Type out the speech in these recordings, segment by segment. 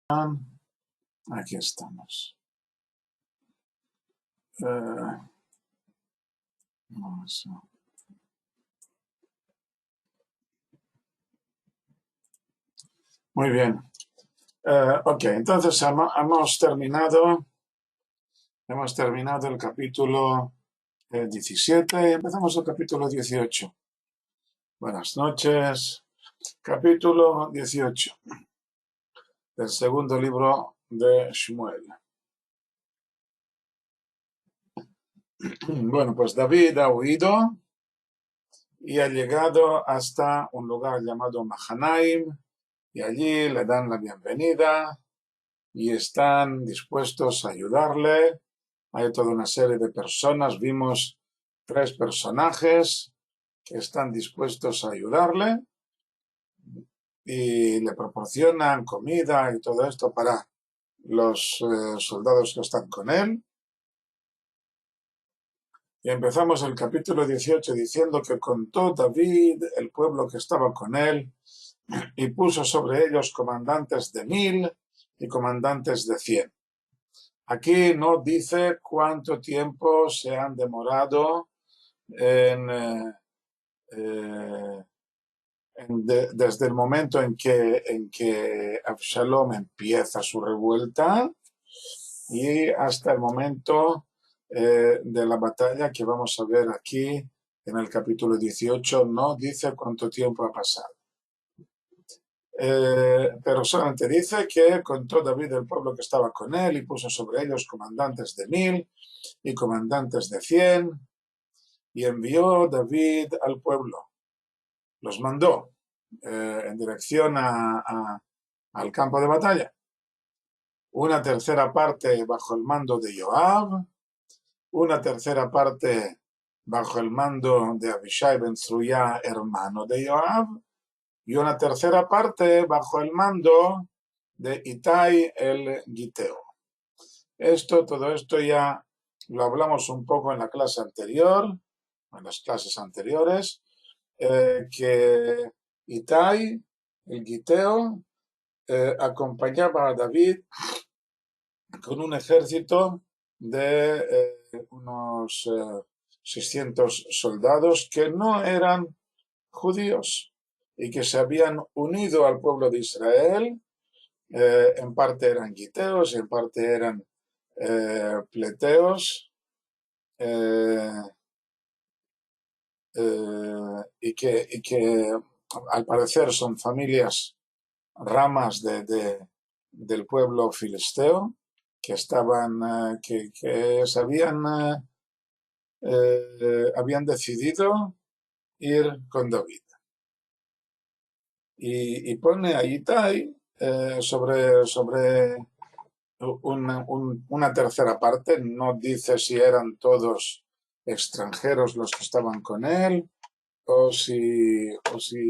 Aquí estamos. Muy bien. Ok, entonces hemos terminado el capítulo 17 y empezamos el capítulo 18. Buenas noches. Capítulo 18 del segundo libro de Shmuel. Bueno, pues David ha huido y ha llegado hasta un lugar llamado Mahanaim y allí le dan la bienvenida y están dispuestos a ayudarle. Hay toda una serie de personas, vimos 3 personajes que están dispuestos a ayudarle y le proporcionan comida y todo esto para los soldados que están con él. Y empezamos el capítulo 18 diciendo que contó David el pueblo que estaba con él y puso sobre ellos comandantes de 1000 y comandantes de 100. Aquí no dice cuánto tiempo se han demorado desde el momento en que Absalom empieza su revuelta y hasta el momento de la batalla que vamos a ver aquí en el capítulo 18. No dice cuánto tiempo ha pasado. Pero solamente dice que contó David el pueblo que estaba con él y puso sobre ellos comandantes de 1000 y comandantes de 100 y envió David al pueblo. Los mandó en dirección al campo de batalla. Una tercera parte bajo el mando de Joab, una tercera parte bajo el mando de Abishai ben Zeruiah, hermano de Joab, y una tercera parte bajo el mando de Itai el Giteo. Todo esto ya lo hablamos un poco en la clase anterior, en las clases anteriores, que Itai el Giteo acompañaba a David con un ejército de unos 600 soldados que no eran judíos y que se habían unido al pueblo de Israel. En parte eran giteos, en parte eran pleteos, y que al parecer son familias, ramas del pueblo filisteo que estaban, que se habían decidido ir con David. Y pone a Itai sobre una tercera parte, no dice si eran todos extranjeros los que estaban con él o si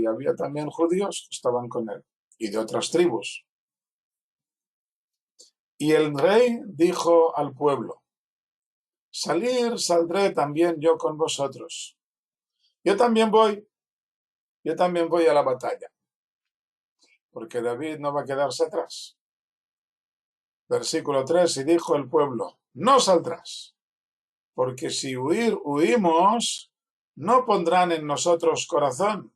había también judíos que estaban con él y de otras tribus. Y el rey dijo al pueblo: saldré también yo con vosotros. Yo también voy a la batalla, porque David no va a quedarse atrás. Versículo 3, y dijo el pueblo: no saldrás, porque si huimos, no pondrán en nosotros corazón,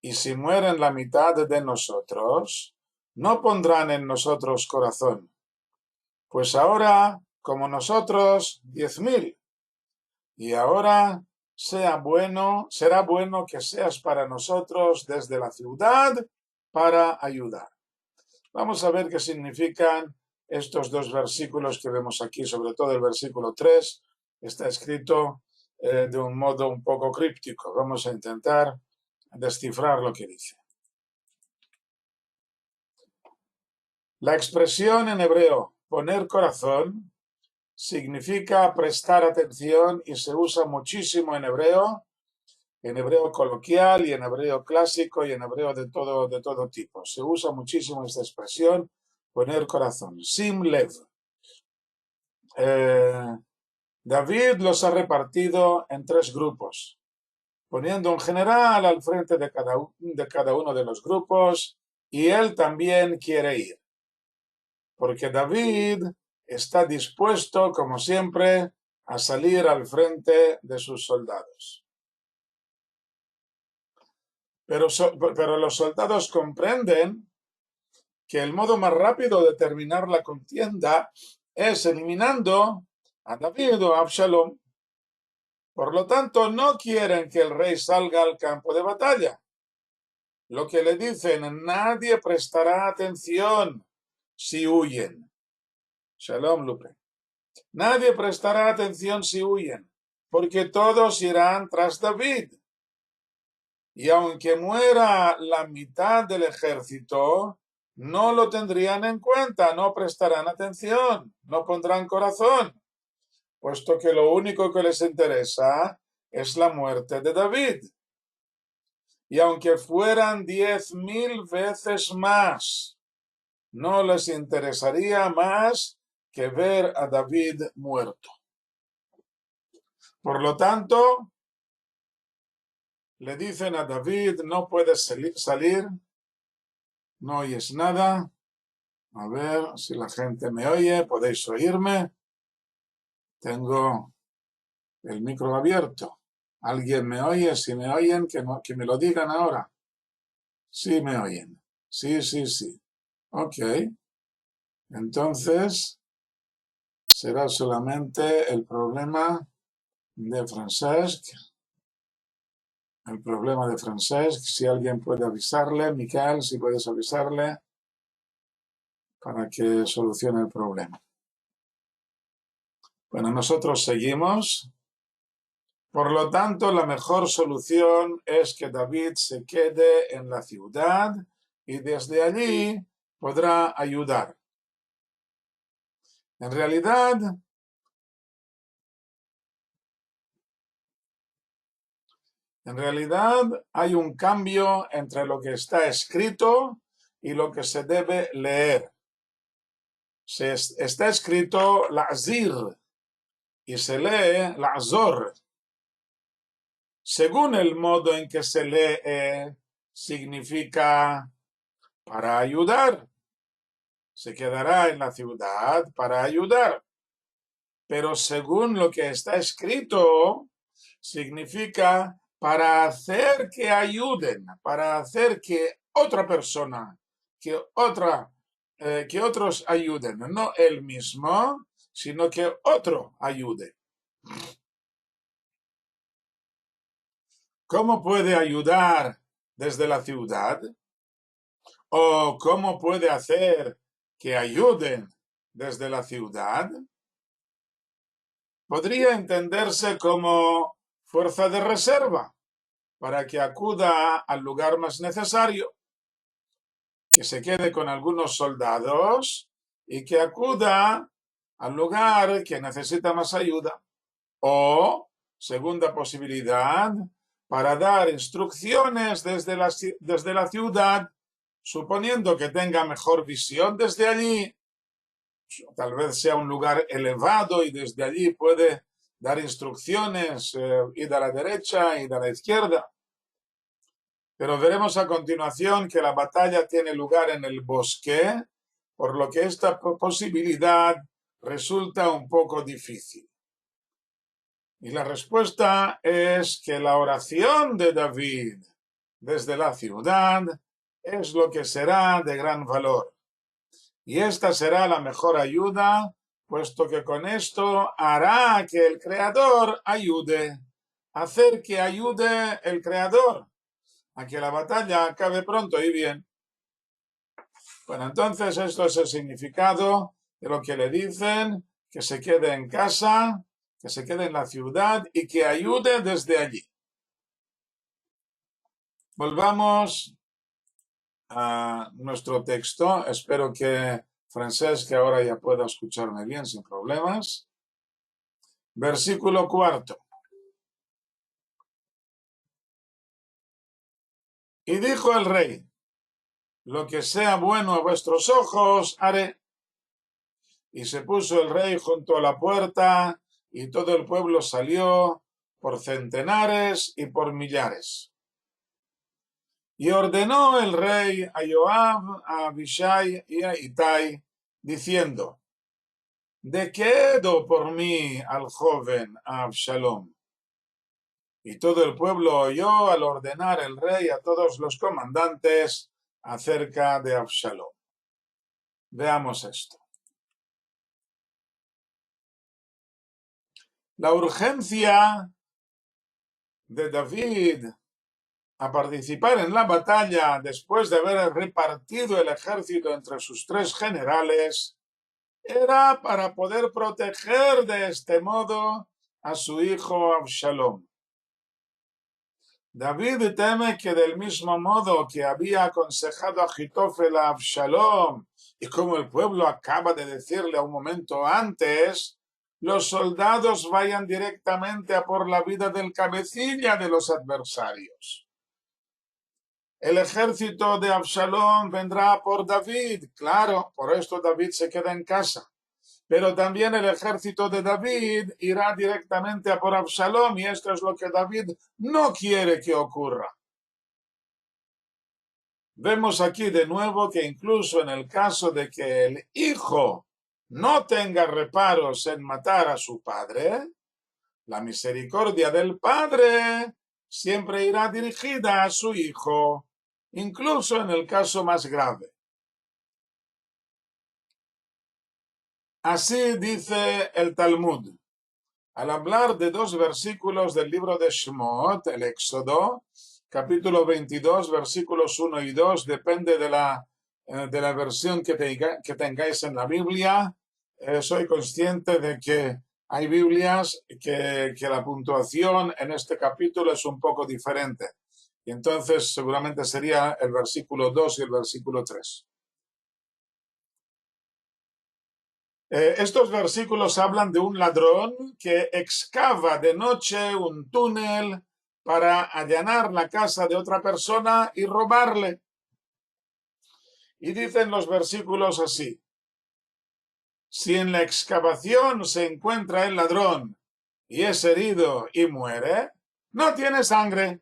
y si mueren la mitad de nosotros, no pondrán en nosotros corazón. Pues ahora, como nosotros, 10.000, y ahora será bueno que seas para nosotros desde la ciudad para ayudar. Vamos a ver qué significan estos 2 versículos que vemos aquí, sobre todo el versículo 3, está escrito de un modo un poco críptico. Vamos a intentar descifrar lo que dice. La expresión en hebreo poner corazón significa prestar atención y se usa muchísimo en hebreo coloquial y en hebreo clásico y en hebreo de todo tipo. Se usa muchísimo esta expresión, poner corazón. Sim lev. David los ha repartido en 3 grupos, poniendo un general al frente de cada uno de los grupos, y él también quiere ir. porque David está dispuesto, como siempre, a salir al frente de sus soldados. Pero los soldados comprenden que el modo más rápido de terminar la contienda es eliminando a David o a Absalom. Por lo tanto, no quieren que el rey salga al campo de batalla. Lo que le dicen, nadie prestará atención si huyen. Shalom, Lupe. Nadie prestará atención si huyen, porque todos irán tras David. Y aunque muera la mitad del ejército, no lo tendrían en cuenta, no prestarán atención, no pondrán corazón, puesto que lo único que les interesa es la muerte de David. Y aunque fueran 10,000 veces más, no les interesaría más que ver a David muerto. Por lo tanto, le dicen a David, no puedes salir, no oyes nada. A ver si la gente me oye, podéis oírme. Tengo el micro abierto. ¿Alguien me oye? Si me oyen, que me lo digan ahora. Sí me oyen. Sí, sí, sí. Ok. Entonces, será solamente el problema de Francesc. El problema de Francesc. Si alguien puede avisarle, Miquel, si puedes avisarle para que solucione el problema. Bueno, nosotros seguimos. Por lo tanto, la mejor solución es que David se quede en la ciudad y desde allí podrá ayudar. En realidad, hay un cambio entre lo que está escrito y lo que se debe leer. Está escrito la'zir y se lee la'zor. Según el modo en que se lee, significa para ayudar. Se quedará en la ciudad para ayudar. Pero según lo que está escrito, significa para hacer que ayuden, para hacer que otra persona, que otros ayuden, no él mismo, sino que otro ayude. ¿Cómo puede ayudar desde la ciudad? ¿O cómo puede hacer que ayuden desde la ciudad? Podría entenderse como fuerza de reserva para que acuda al lugar más necesario, que se quede con algunos soldados y que acuda al lugar que necesita más ayuda. O, segunda posibilidad, para dar instrucciones desde la ciudad, suponiendo que tenga mejor visión desde allí. Tal vez sea un lugar elevado y desde allí puede dar instrucciones, ir a la derecha, ir a la izquierda. Pero veremos a continuación que la batalla tiene lugar en el bosque, por lo que esta posibilidad resulta un poco difícil. Y la respuesta es que la oración de David desde la ciudad es lo que será de gran valor. Y esta será la mejor ayuda, puesto que con esto hará que el Creador ayude, hacer que ayude el Creador, a que la batalla acabe pronto y bien. Bueno, entonces esto es el significado de lo que le dicen, que se quede en casa, que se quede en la ciudad y que ayude desde allí. Volvamos a nuestro texto. Espero que Francesc ahora ya pueda escucharme bien sin problemas. Versículo 4. Y dijo el rey: lo que sea bueno a vuestros ojos haré. Y se puso el rey junto a la puerta, y todo el pueblo salió por centenares y por millares. Y ordenó el rey a Joab, a Abishai y a Itai, diciendo: ¿de qué do por mí al joven Absalom? Y todo el pueblo oyó al ordenar el rey a todos los comandantes acerca de Absalom. Veamos esto. La urgencia de David a participar en la batalla después de haber repartido el ejército entre sus 3 generales era para poder proteger de este modo a su hijo Absalom. David teme que del mismo modo que había aconsejado a Achitofel a Absalom, y como el pueblo acaba de decirle un momento antes, los soldados vayan directamente a por la vida del cabecilla de los adversarios. El ejército de Absalom vendrá por David, claro, por esto David se queda en casa. Pero también el ejército de David irá directamente a por Absalom, y esto es lo que David no quiere que ocurra. Vemos aquí de nuevo que incluso en el caso de que el hijo no tenga reparos en matar a su padre, la misericordia del padre siempre irá dirigida a su hijo, incluso en el caso más grave. Así dice el Talmud. Al hablar de 2 versículos del libro de Shemot, el Éxodo, capítulo 22, versículos 1 y 2, depende de la versión que tengáis en la Biblia. Soy consciente de que hay Biblias que la puntuación en este capítulo es un poco diferente. Y entonces seguramente sería el versículo 2 y el versículo 3. Estos versículos hablan de un ladrón que excava de noche un túnel para allanar la casa de otra persona y robarle. Y dicen los versículos así: si en la excavación se encuentra el ladrón y es herido y muere, no tiene sangre.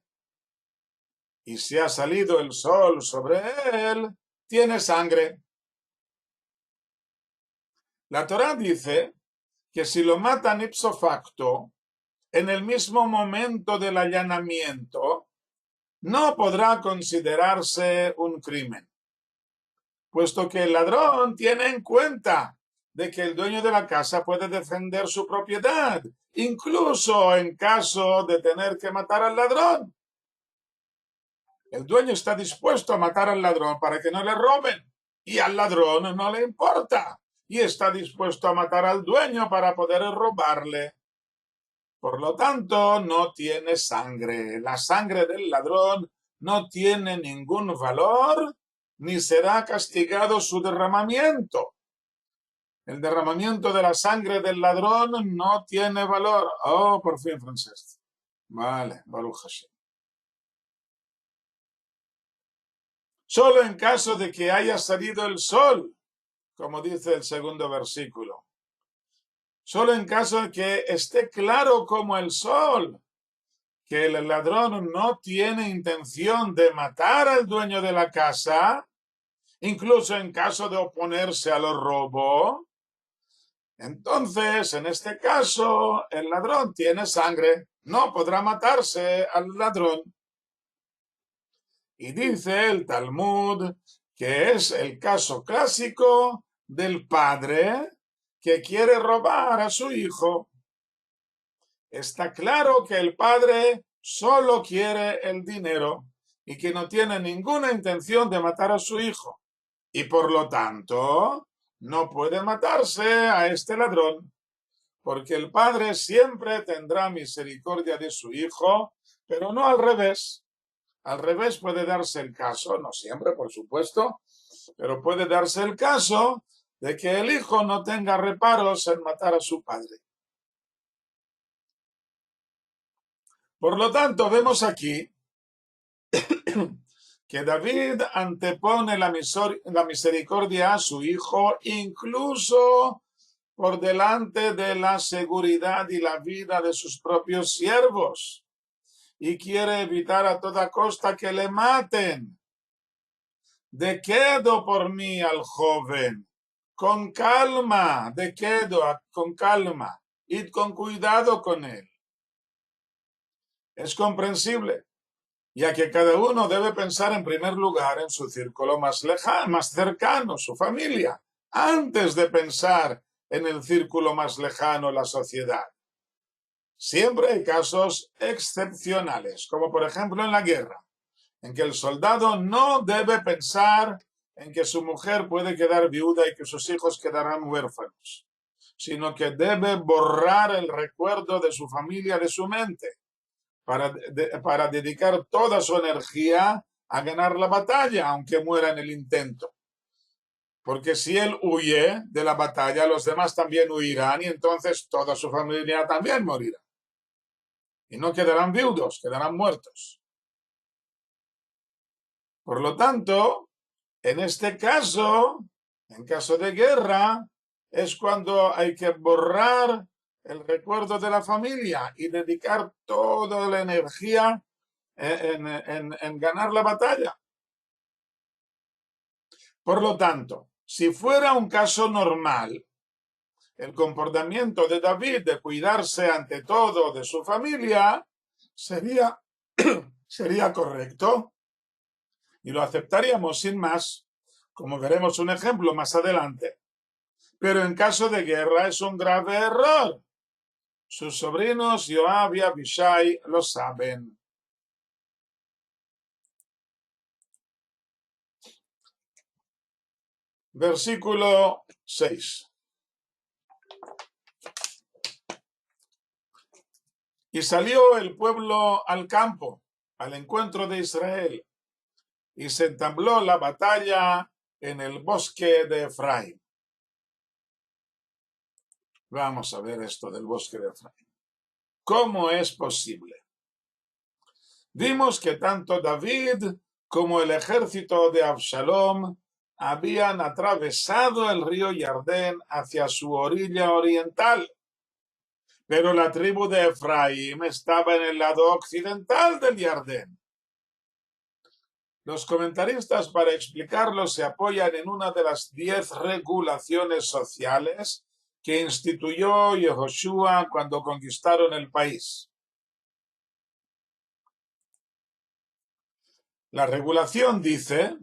Y si ha salido el sol sobre él, tiene sangre. La Torá dice que si lo matan ipso facto, en el mismo momento del allanamiento, no podrá considerarse un crimen, puesto que el ladrón tiene en cuenta de que el dueño de la casa puede defender su propiedad, incluso en caso de tener que matar al ladrón. El dueño está dispuesto a matar al ladrón para que no le roben, y al ladrón no le importa, y está dispuesto a matar al dueño para poder robarle. Por lo tanto, no tiene sangre. La sangre del ladrón no tiene ningún valor, ni será castigado su derramamiento. El derramamiento de la sangre del ladrón no tiene valor. Oh, por fin, Francesc. Vale, Baruch Hashem. Solo en caso de que haya salido el sol, como dice el segundo versículo. Solo en caso de que esté claro como el sol que el ladrón no tiene intención de matar al dueño de la casa, incluso en caso de oponerse al robo, entonces, en este caso, el ladrón tiene sangre, no podrá matarse al ladrón. Y dice el Talmud que es el caso clásico del padre que quiere robar a su hijo. Está claro que el padre solo quiere el dinero y que no tiene ninguna intención de matar a su hijo. Y por lo tanto, no puede matarse a este ladrón, porque el padre siempre tendrá misericordia de su hijo, pero no al revés. Al revés puede darse el caso, no siempre, por supuesto, pero puede darse el caso de que el hijo no tenga reparos en matar a su padre. Por lo tanto, vemos aquí que David antepone la misericordia a su hijo, incluso por delante de la seguridad y la vida de sus propios siervos, y quiere evitar a toda costa que le maten. ¿De qué do por mí al joven? con calma, de quedo, con calma, id con cuidado con él. Es comprensible, ya que cada uno debe pensar en primer lugar en su círculo más lejano, más cercano, su familia, antes de pensar en el círculo más lejano, la sociedad. Siempre hay casos excepcionales, como por ejemplo en la guerra, en que el soldado no debe pensar en que su mujer puede quedar viuda y que sus hijos quedarán huérfanos, sino que debe borrar el recuerdo de su familia de su mente para dedicar toda su energía a ganar la batalla, aunque muera en el intento. Porque si él huye de la batalla, los demás también huirán y entonces toda su familia también morirá. Y no quedarán viudos, quedarán muertos. Por lo tanto, en este caso, en caso de guerra, es cuando hay que borrar el recuerdo de la familia y dedicar toda la energía en ganar la batalla. Por lo tanto, si fuera un caso normal, el comportamiento de David de cuidarse ante todo de su familia sería correcto y lo aceptaríamos sin más, como veremos un ejemplo más adelante. Pero en caso de guerra es un grave error. Sus sobrinos Joab y Abishai lo saben. Versículo 6. Y salió el pueblo al campo, al encuentro de Israel, y se entabló la batalla en el bosque de Efraín. Vamos a ver esto del bosque de Efraín. ¿Cómo es posible? Vimos que tanto David como el ejército de Absalom habían atravesado el río Jordán hacia su orilla oriental, pero la tribu de Efraín estaba en el lado occidental del Jordán. Los comentaristas para explicarlo se apoyan en una de las 10 regulaciones sociales que instituyó Yehoshua cuando conquistaron el país. La regulación dice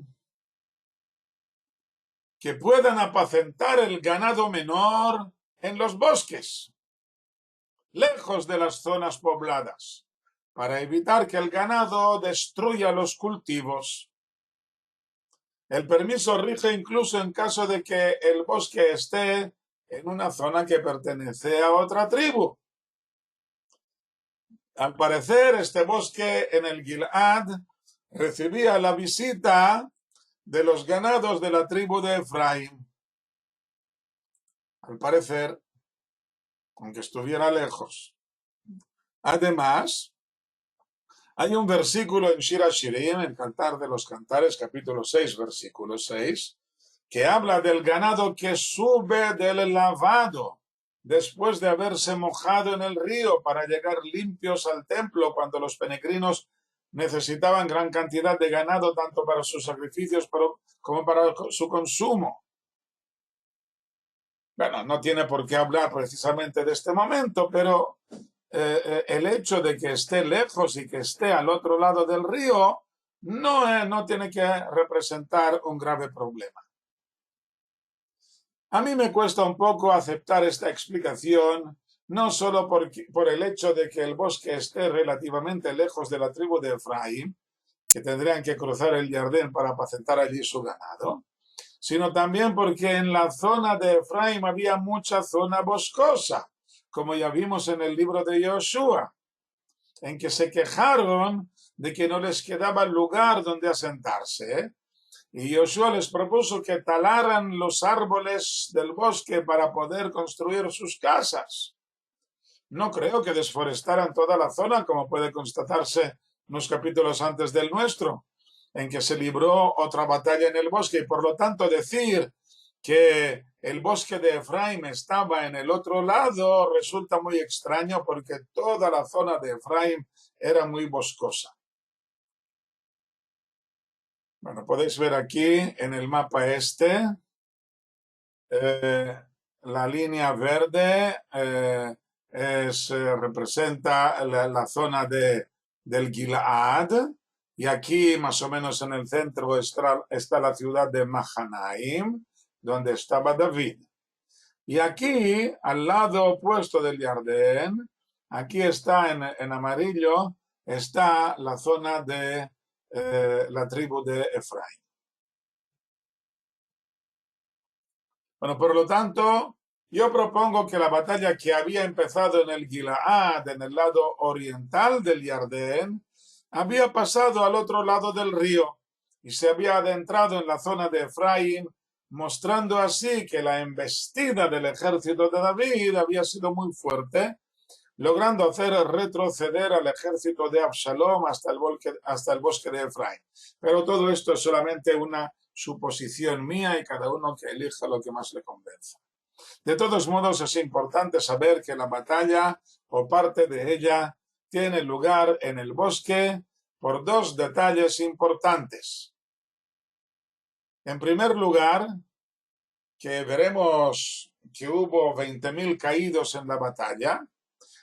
que puedan apacentar el ganado menor en los bosques, lejos de las zonas pobladas, para evitar que el ganado destruya los cultivos. El permiso rige incluso en caso de que el bosque esté en una zona que pertenece a otra tribu. Al parecer, este bosque en el Gilad recibía la visita de los ganados de la tribu de Efraín. Al parecer, aunque estuviera lejos. Además, hay un versículo en Shir HaShirim, en Cantar de los Cantares, capítulo 6, versículo 6, que habla del ganado que sube del lavado después de haberse mojado en el río para llegar limpios al templo cuando los peregrinos necesitaban gran cantidad de ganado tanto para sus sacrificios como para su consumo. Bueno, no tiene por qué hablar precisamente de este momento, pero el hecho de que esté lejos y que esté al otro lado del río no tiene que representar un grave problema. A mí me cuesta un poco aceptar esta explicación, no solo por el hecho de que el bosque esté relativamente lejos de la tribu de Efraín, que tendrían que cruzar el Jordán para apacentar allí su ganado, sino también porque en la zona de Efraín había mucha zona boscosa, como ya vimos en el libro de Joshua, en que se quejaron de que no les quedaba lugar donde asentarse, y Joshua les propuso que talaran los árboles del bosque para poder construir sus casas. No creo que desforestaran toda la zona, como puede constatarse unos capítulos antes del nuestro, en que se libró otra batalla en el bosque, y por lo tanto decir que el bosque de Efraín estaba en el otro lado resulta muy extraño porque toda la zona de Efraín era muy boscosa. Bueno, podéis ver aquí en el mapa este La línea verde representa la zona del Gilad, y aquí más o menos en el centro está la ciudad de Mahanaim, donde estaba David. Y aquí, al lado opuesto del Jardín, aquí está en amarillo, está la zona de la tribu de Efraín. Bueno, por lo tanto, yo propongo que la batalla que había empezado en el Gilead, en el lado oriental del Jardín, había pasado al otro lado del río y se había adentrado en la zona de Efraín, mostrando así que la embestida del ejército de David había sido muy fuerte, logrando hacer retroceder al ejército de Absalom hasta el bosque de Efraín. Pero todo esto es solamente una suposición mía y cada uno que elija lo que más le convenza. De todos modos, es importante saber que la batalla o parte de ella tiene lugar en el bosque por dos detalles importantes. En primer lugar, que veremos que hubo 20.000 caídos en la batalla.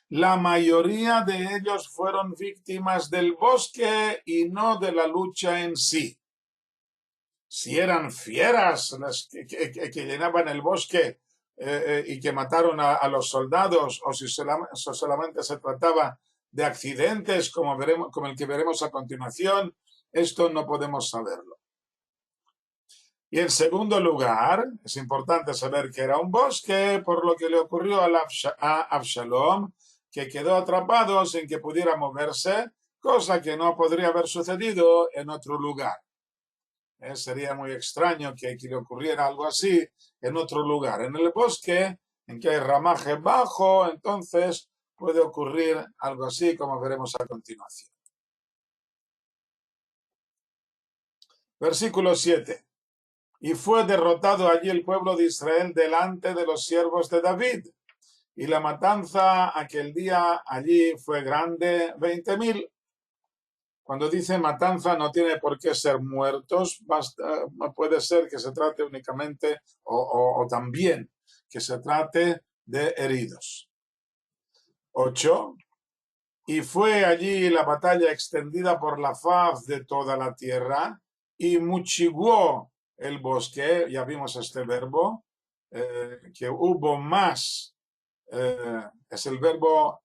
La mayoría de ellos fueron víctimas del bosque y no de la lucha en sí. Si eran fieras las que llenaban el bosque y que mataron a los soldados, o si solamente se trataba de accidentes como el que veremos a continuación, esto no podemos saberlo. Y en segundo lugar, es importante saber que era un bosque, por lo que le ocurrió a Absalom, que quedó atrapado sin que pudiera moverse, cosa que no podría haber sucedido en otro lugar. Sería muy extraño que le ocurriera algo así en otro lugar. En el bosque, en que hay ramaje bajo, entonces puede ocurrir algo así, como veremos a continuación. Versículo 7. Y fue derrotado allí el pueblo de Israel delante de los siervos de David. Y la matanza aquel día allí fue grande, 20.000. Cuando dice matanza no tiene por qué ser muertos, puede ser que se trate únicamente o también que se trate de heridos. 8. Y fue allí la batalla extendida por la faz de toda la tierra y muchiguó el bosque, ya vimos este verbo, que hubo más, es el verbo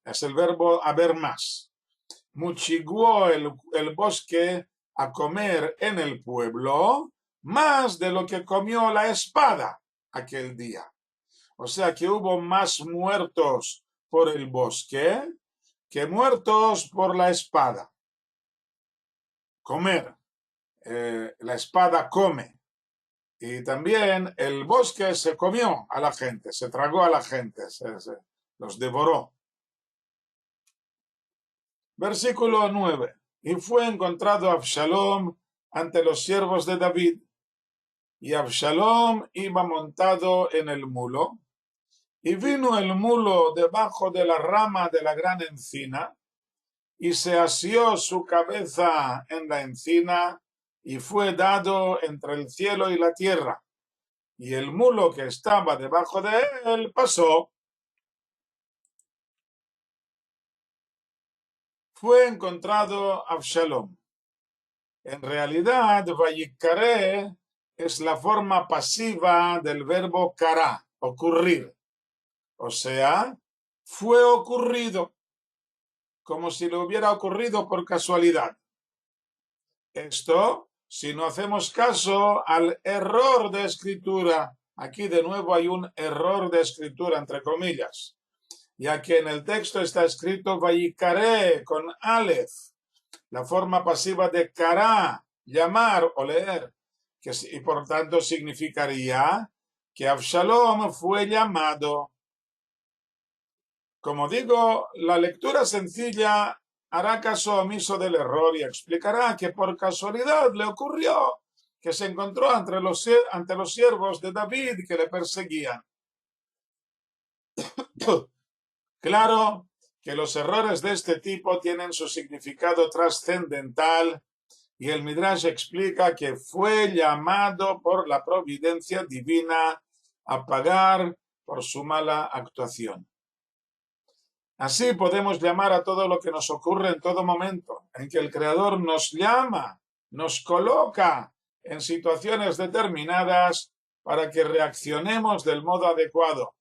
haber más. Muchiguó el bosque a comer en el pueblo más de lo que comió la espada aquel día. O sea que hubo más muertos por el bosque que muertos por la espada. Comer. La espada come. Y también el bosque se comió a la gente, se tragó a la gente, los devoró. Versículo 9. Y fue encontrado Absalom ante los siervos de David. Y Absalom iba montado en el mulo. Y vino el mulo debajo de la rama de la gran encina. Y se asió su cabeza en la encina. Y fue dado entre el cielo y la tierra. Y el mulo que estaba debajo de él pasó. Fue encontrado Absalom. En realidad, Vayikare es la forma pasiva del verbo kará, ocurrir. O sea, fue ocurrido, como si le hubiera ocurrido por casualidad. Esto, si no hacemos caso al error de escritura, aquí de nuevo hay un error de escritura, entre comillas, ya que en el texto está escrito Vayikare con Aleph, la forma pasiva de kará, llamar o leer, y por tanto significaría que Absalom fue llamado. Como digo, la lectura sencilla hará caso omiso del error y explicará que por casualidad le ocurrió que se encontró ante los siervos de David que le perseguían. Claro que los errores de este tipo tienen su significado trascendental y el Midrash explica que fue llamado por la providencia divina a pagar por su mala actuación. Así podemos llamar a todo lo que nos ocurre en todo momento, en que el Creador nos llama, nos coloca en situaciones determinadas para que reaccionemos del modo adecuado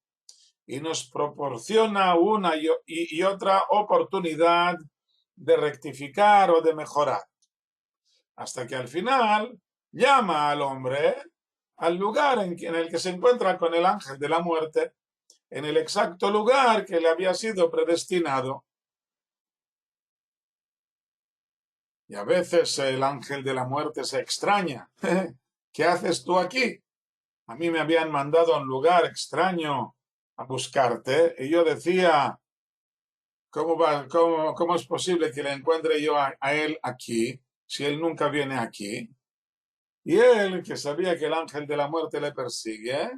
y nos proporciona una y otra oportunidad de rectificar o de mejorar. Hasta que al final llama al hombre al lugar en el que se encuentra con el ángel de la muerte, en el exacto lugar que le había sido predestinado. Y a veces el ángel de la muerte se extraña. ¿Qué haces tú aquí? A mí me habían mandado a un lugar extraño a buscarte. Y yo decía, ¿cómo es posible que le encuentre yo a él aquí, si él nunca viene aquí? Y él, que sabía que el ángel de la muerte le persigue,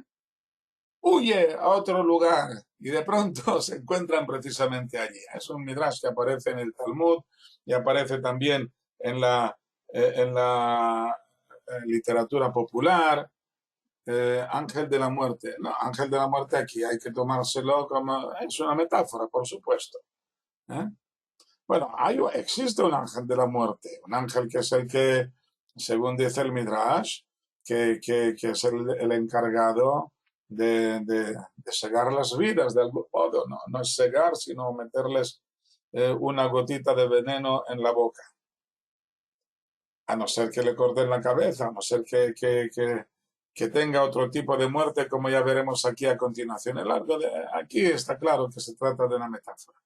huye a otro lugar y de pronto se encuentran precisamente allí. Es un midrash que aparece en el Talmud y aparece también en la literatura popular. Ángel de la muerte. No, ángel de la muerte aquí hay que tomárselo como... Es una metáfora, por supuesto. Bueno, existe un ángel de la muerte, un ángel que es el que, según dice el Midrash, que es el encargado de cegar las vidas de algún modo. No es cegar, sino meterles una gotita de veneno en la boca. A no ser que le corten la cabeza, a no ser que tenga otro tipo de muerte, como ya veremos aquí a continuación. Aquí está claro que se trata de una metáfora.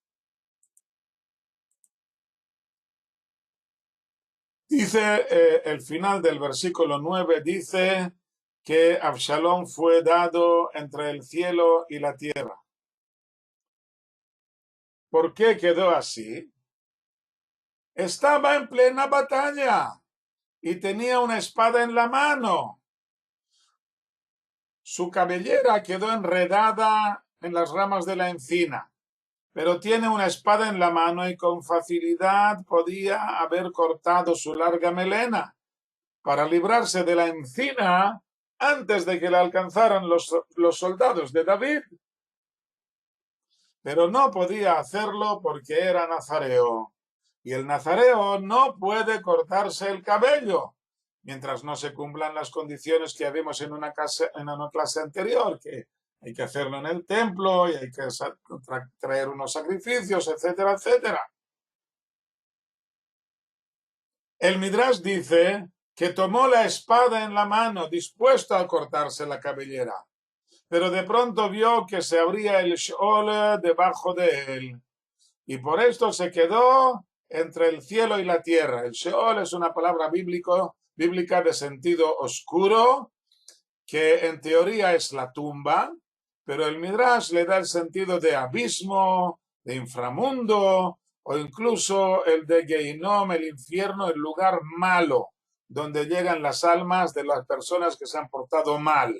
Dice, el final del versículo 9 dice que Absalón fue dado entre el cielo y la tierra. ¿Por qué quedó así? Estaba en plena batalla y tenía una espada en la mano. Su cabellera quedó enredada en las ramas de la encina, pero tiene una espada en la mano y con facilidad podía haber cortado su larga melena para librarse de la encina antes de que le alcanzaran los soldados de David. Pero no podía hacerlo porque era nazareo. Y el nazareo no puede cortarse el cabello mientras no se cumplan las condiciones que vimos en una clase anterior, que hay que hacerlo en el templo y hay que traer unos sacrificios, etcétera, etcétera. El Midrash dice que tomó la espada en la mano, dispuesto a cortarse la cabellera, pero de pronto vio que se abría el Sheol debajo de él, y por esto se quedó entre el cielo y la tierra. El Sheol es una palabra bíblica de sentido oscuro, que en teoría es la tumba, pero el Midrash le da el sentido de abismo, de inframundo, o incluso el de Geinom, el infierno, el lugar malo, donde llegan las almas de las personas que se han portado mal.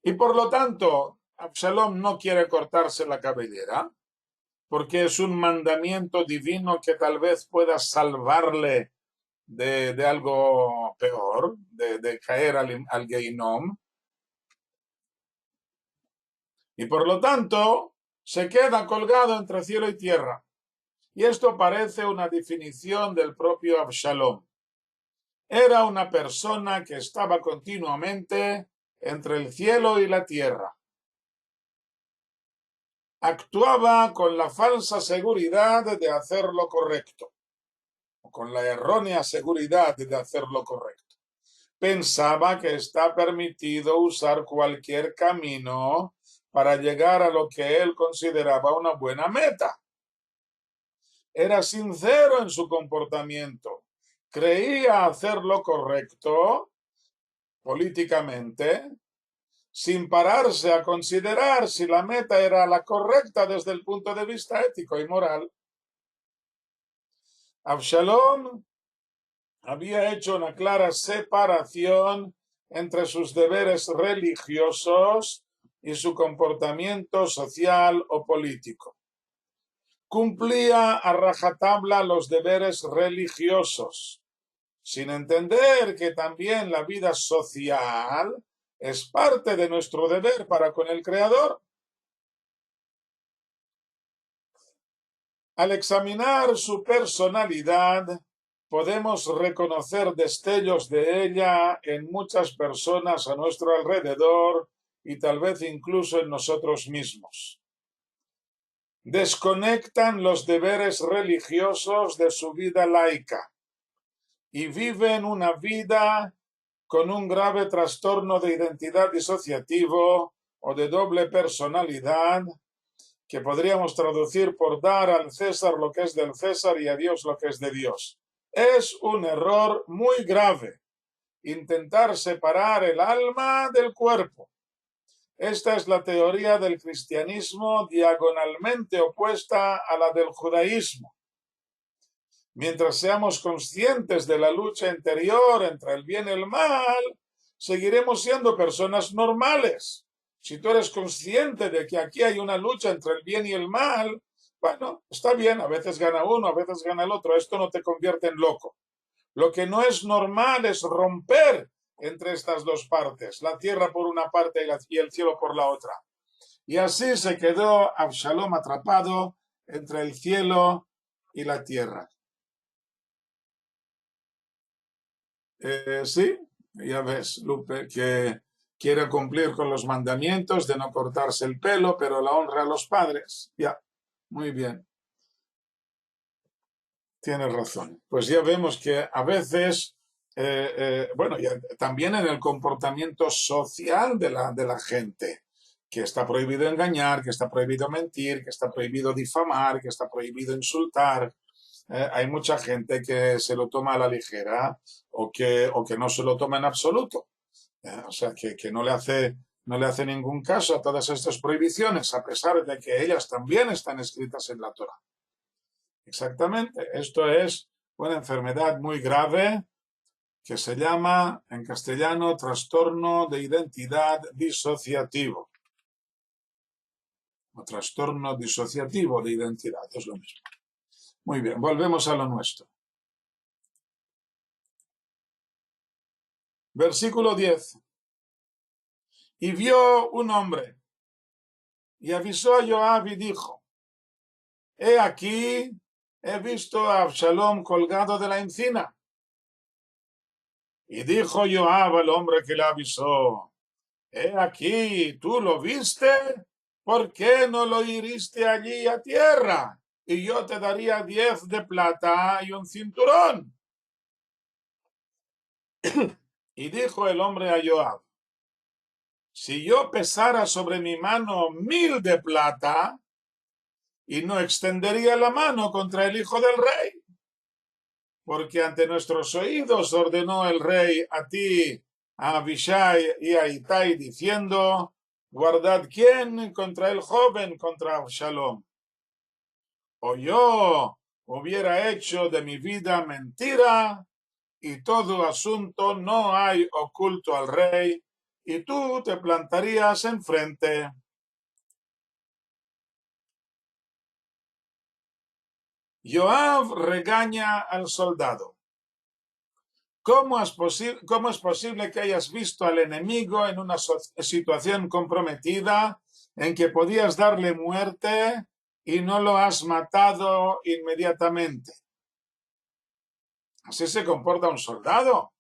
Y por lo tanto, Absalom no quiere cortarse la cabellera, porque es un mandamiento divino que tal vez pueda salvarle de algo peor, de caer al Geinom. Y por lo tanto, se queda colgado entre cielo y tierra. Y esto parece una definición del propio Absalom. Era una persona que estaba continuamente entre el cielo y la tierra. Actuaba con la falsa seguridad de hacer lo correcto, o con la errónea seguridad de hacer lo correcto. Pensaba que está permitido usar cualquier camino para llegar a lo que él consideraba una buena meta. Era sincero en su comportamiento, creía hacer lo correcto políticamente, sin pararse a considerar si la meta era la correcta desde el punto de vista ético y moral. Absalom había hecho una clara separación entre sus deberes religiosos y su comportamiento social o político. Cumplía a rajatabla los deberes religiosos, sin entender que también la vida social es parte de nuestro deber para con el Creador. Al examinar su personalidad, podemos reconocer destellos de ella en muchas personas a nuestro alrededor y tal vez incluso en nosotros mismos. Desconectan los deberes religiosos de su vida laica y viven una vida con un grave trastorno de identidad disociativo o de doble personalidad, que podríamos traducir por dar al César lo que es del César y a Dios lo que es de Dios. Es un error muy grave intentar separar el alma del cuerpo. Esta es la teoría del cristianismo diagonalmente opuesta a la del judaísmo. Mientras seamos conscientes de la lucha interior entre el bien y el mal, seguiremos siendo personas normales. Si tú eres consciente de que aquí hay una lucha entre el bien y el mal, bueno, está bien, a veces gana uno, a veces gana el otro, esto no te convierte en loco. Lo que no es normal es romper entre estas dos partes, la tierra por una parte y el cielo por la otra. Y así se quedó Absalom atrapado entre el cielo y la tierra. Sí, ya ves, Lupe, que quiere cumplir con los mandamientos de no cortarse el pelo, pero la honra a los padres. Ya, muy bien. Tienes razón. Pues ya vemos que a veces, bueno, también en el comportamiento social de la gente, que está prohibido engañar, que está prohibido mentir, que está prohibido difamar, que está prohibido insultar. Hay mucha gente que se lo toma a la ligera o que no se lo toma en absoluto. O sea, que no le hace ningún caso a todas estas prohibiciones, a pesar de que ellas también están escritas en la Torá. Exactamente, esto es una enfermedad muy grave que se llama en castellano trastorno de identidad disociativo. O trastorno disociativo de identidad, es lo mismo. Muy bien, volvemos a lo nuestro. Versículo 10. Y vio un hombre y avisó a Joab y dijo: He aquí, he visto a Absalom colgado de la encina. Y dijo Joab al hombre que le avisó: He aquí, ¿tú lo viste? ¿Por qué no lo hiriste allí a tierra? Y yo te daría 10 de plata y un cinturón. Y dijo el hombre a Joab: Si yo pesara sobre mi mano 1000 de plata, y no extendería la mano contra el hijo del rey, porque ante nuestros oídos ordenó el rey a ti, a Abishai y a Itai, diciendo: Guardad quién contra el joven, contra Absalom. O yo hubiera hecho de mi vida mentira, y todo asunto no hay oculto al rey, y tú te plantarías enfrente. Joab regaña al soldado. ¿Cómo es posible que hayas visto al enemigo en una situación comprometida en que podías darle muerte y no lo has matado inmediatamente? Así se comporta un soldado.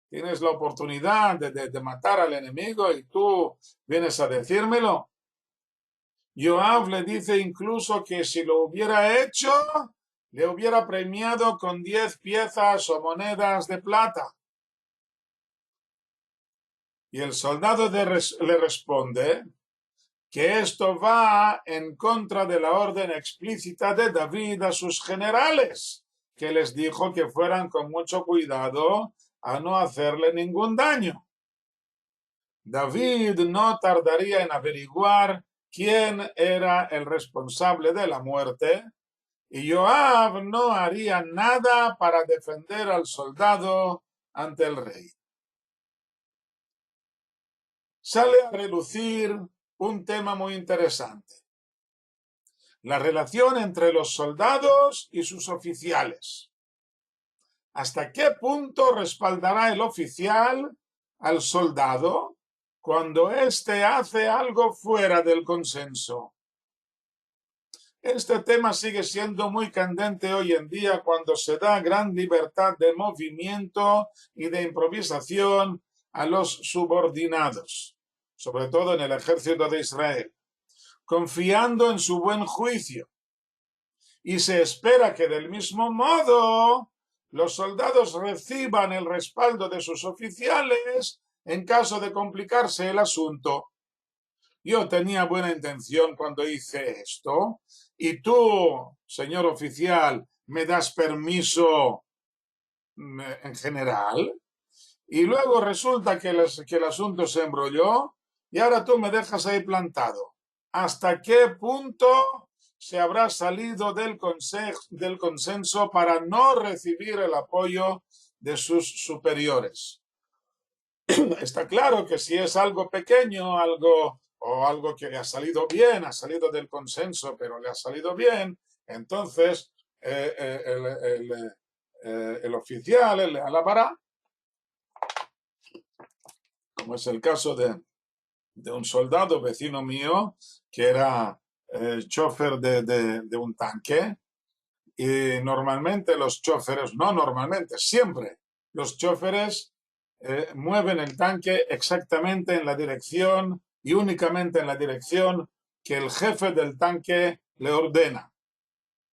Tienes la oportunidad de matar al enemigo y tú vienes a decírmelo. Joab le dice incluso que si lo hubiera hecho, le hubiera premiado con 10 piezas o monedas de plata. Y el soldado le responde que esto va en contra de la orden explícita de David a sus generales, que les dijo que fueran con mucho cuidado a no hacerle ningún daño. David no tardaría en averiguar quién era el responsable de la muerte, y Joab no haría nada para defender al soldado ante el rey. Sale a relucir un tema muy interesante: la relación entre los soldados y sus oficiales. ¿Hasta qué punto respaldará el oficial al soldado cuando éste hace algo fuera del consenso? Este tema sigue siendo muy candente hoy en día cuando se da gran libertad de movimiento y de improvisación a los subordinados, sobre todo en el ejército de Israel, confiando en su buen juicio. Y se espera que del mismo modo los soldados reciban el respaldo de sus oficiales en caso de complicarse el asunto. Yo tenía buena intención cuando hice esto, y tú, señor oficial, me das permiso en general, y luego resulta que el asunto se embrolló, y ahora tú me dejas ahí plantado. ¿Hasta qué punto se habrá salido del consenso para no recibir el apoyo de sus superiores? Está claro que si es algo pequeño, algo que le ha salido bien, ha salido del consenso, pero le ha salido bien, entonces el oficial le alabará, como es el caso de un soldado vecino mío que era chofer de un tanque, y normalmente los choferes, no normalmente, siempre los choferes mueven el tanque exactamente en la dirección y únicamente en la dirección que el jefe del tanque le ordena.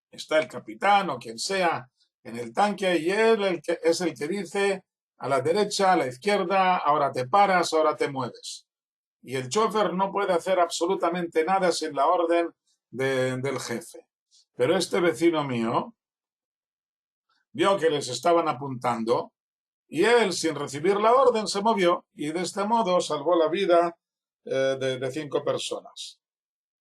Está el capitán o quien sea en el tanque y él es el que dice a la derecha, a la izquierda, ahora te paras, ahora te mueves. Y el chofer no puede hacer absolutamente nada sin la orden del jefe. Pero este vecino mío vio que les estaban apuntando y él, sin recibir la orden, se movió y de este modo salvó la vida de 5 personas.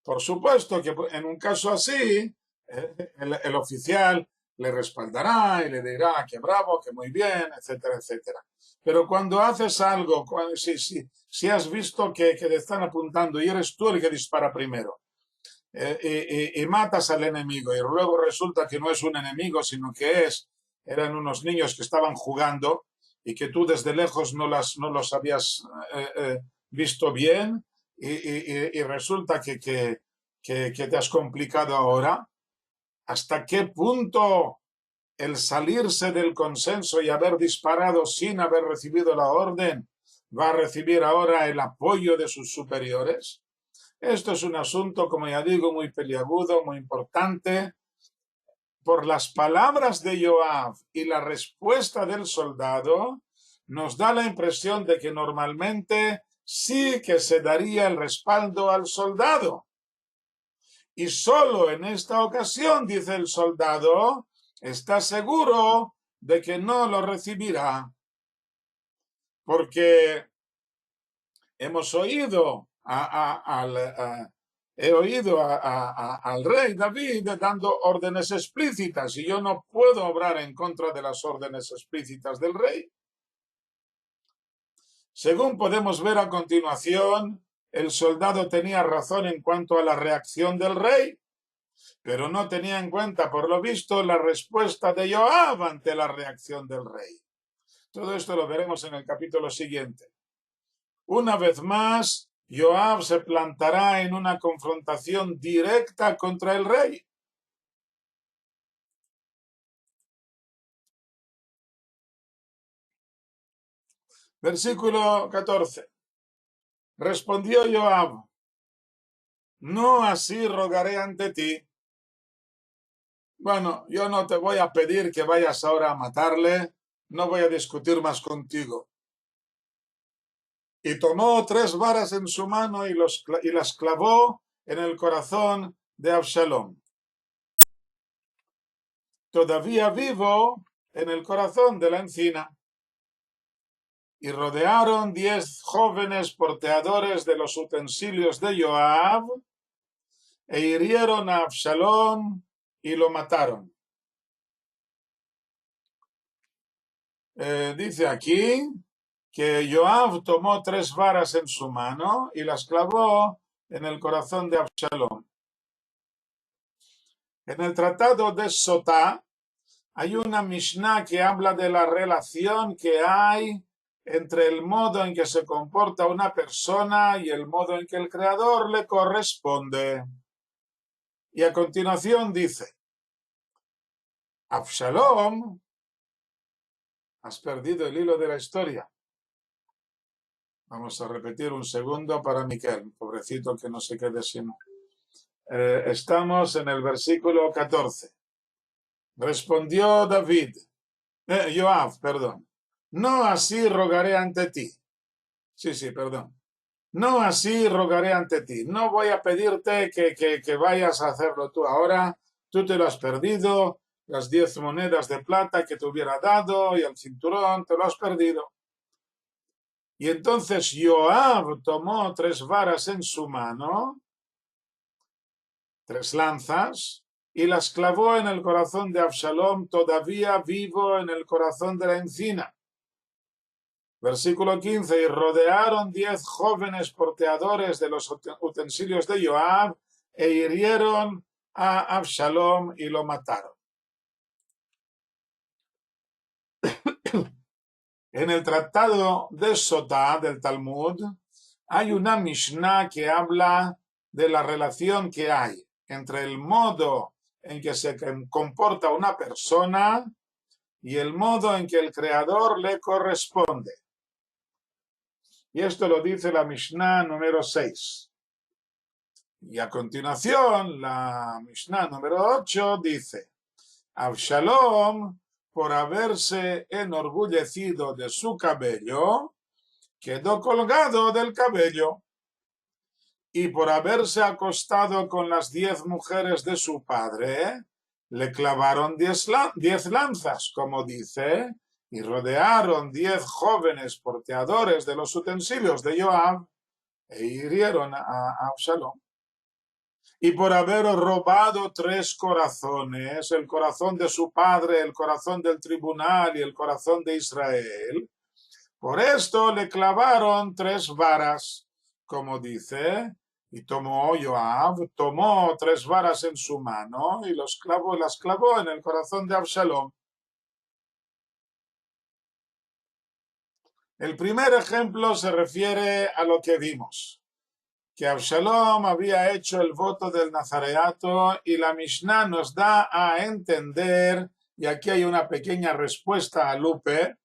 Por supuesto que en un caso así, el oficial le respaldará y le dirá que bravo, que muy bien, etcétera, etcétera. Pero cuando haces algo, si has visto que te están apuntando y eres tú el que dispara primero, y matas al enemigo y luego resulta que no es un enemigo, sino que eran unos niños que estaban jugando y que tú desde lejos no los habías visto bien y resulta que te has complicado ahora. ¿Hasta qué punto el salirse del consenso y haber disparado sin haber recibido la orden va a recibir ahora el apoyo de sus superiores? Esto es un asunto, como ya digo, muy peliagudo, muy importante. Por las palabras de Joab y la respuesta del soldado, nos da la impresión de que normalmente sí que se daría el respaldo al soldado. Y solo en esta ocasión, dice el soldado, está seguro de que no lo recibirá. Porque hemos oído he oído al rey David dando órdenes explícitas y yo no puedo obrar en contra de las órdenes explícitas del rey. Según podemos ver a continuación, el soldado tenía razón en cuanto a la reacción del rey, pero no tenía en cuenta, por lo visto, la respuesta de Joab ante la reacción del rey. Todo esto lo veremos en el capítulo siguiente. Una vez más, Joab se plantará en una confrontación directa contra el rey. Versículo 14. Respondió Joab: no así rogaré ante ti. Bueno, yo no te voy a pedir que vayas ahora a matarle, no voy a discutir más contigo. Y tomó 3 varas en su mano y las clavó en el corazón de Absalom, todavía vivo en el corazón de la encina. Y rodearon 10 jóvenes porteadores de los utensilios de Joab e hirieron a Absalom y lo mataron. Dice aquí que Joab tomó 3 varas en su mano y las clavó en el corazón de Absalom. En el tratado de Sotá Hay una Mishnah que habla de la relación que hay entre el modo en que se comporta una persona y el modo en que el creador le corresponde. Y a continuación dice, Absalom, has perdido el hilo de la historia. Vamos a repetir un segundo para Miquel, pobrecito que no se quede sin. Estamos en el versículo 14. Respondió David, Joab, perdón, no así rogaré ante ti. Sí, perdón. No así rogaré ante ti. No voy a pedirte que vayas a hacerlo tú ahora. Tú te lo has perdido. Las 10 monedas de plata que te hubiera dado y el cinturón, te lo has perdido. Y entonces Joab tomó 3 varas en su mano, 3 lanzas, y las clavó en el corazón de Absalom, todavía vivo en el corazón de la encina. Versículo 15, y rodearon 10 jóvenes porteadores de los utensilios de Joab e hirieron a Absalom y lo mataron. En el tratado de Sotá del Talmud hay una Mishnah que habla de la relación que hay entre el modo en que se comporta una persona y el modo en que el creador le corresponde. Y esto lo dice la Mishnah número 6. Y a continuación, la Mishnah número 8 dice, Absalom, por haberse enorgullecido de su cabello, quedó colgado del cabello, y por haberse acostado con las 10 mujeres de su padre, le clavaron 10 lanzas, como dice, y rodearon 10 jóvenes porteadores de los utensilios de Joab e hirieron a Absalom. Y por haber robado 3 corazones, el corazón de su padre, el corazón del tribunal y el corazón de Israel, por esto le clavaron 3 varas, como dice, y tomó Joab, tomó 3 varas en su mano y las clavó en el corazón de Absalom. El primer ejemplo se refiere a lo que vimos, que Absalom había hecho el voto del nazareato y la Mishnah nos da a entender, y aquí hay una pequeña respuesta a Lupe,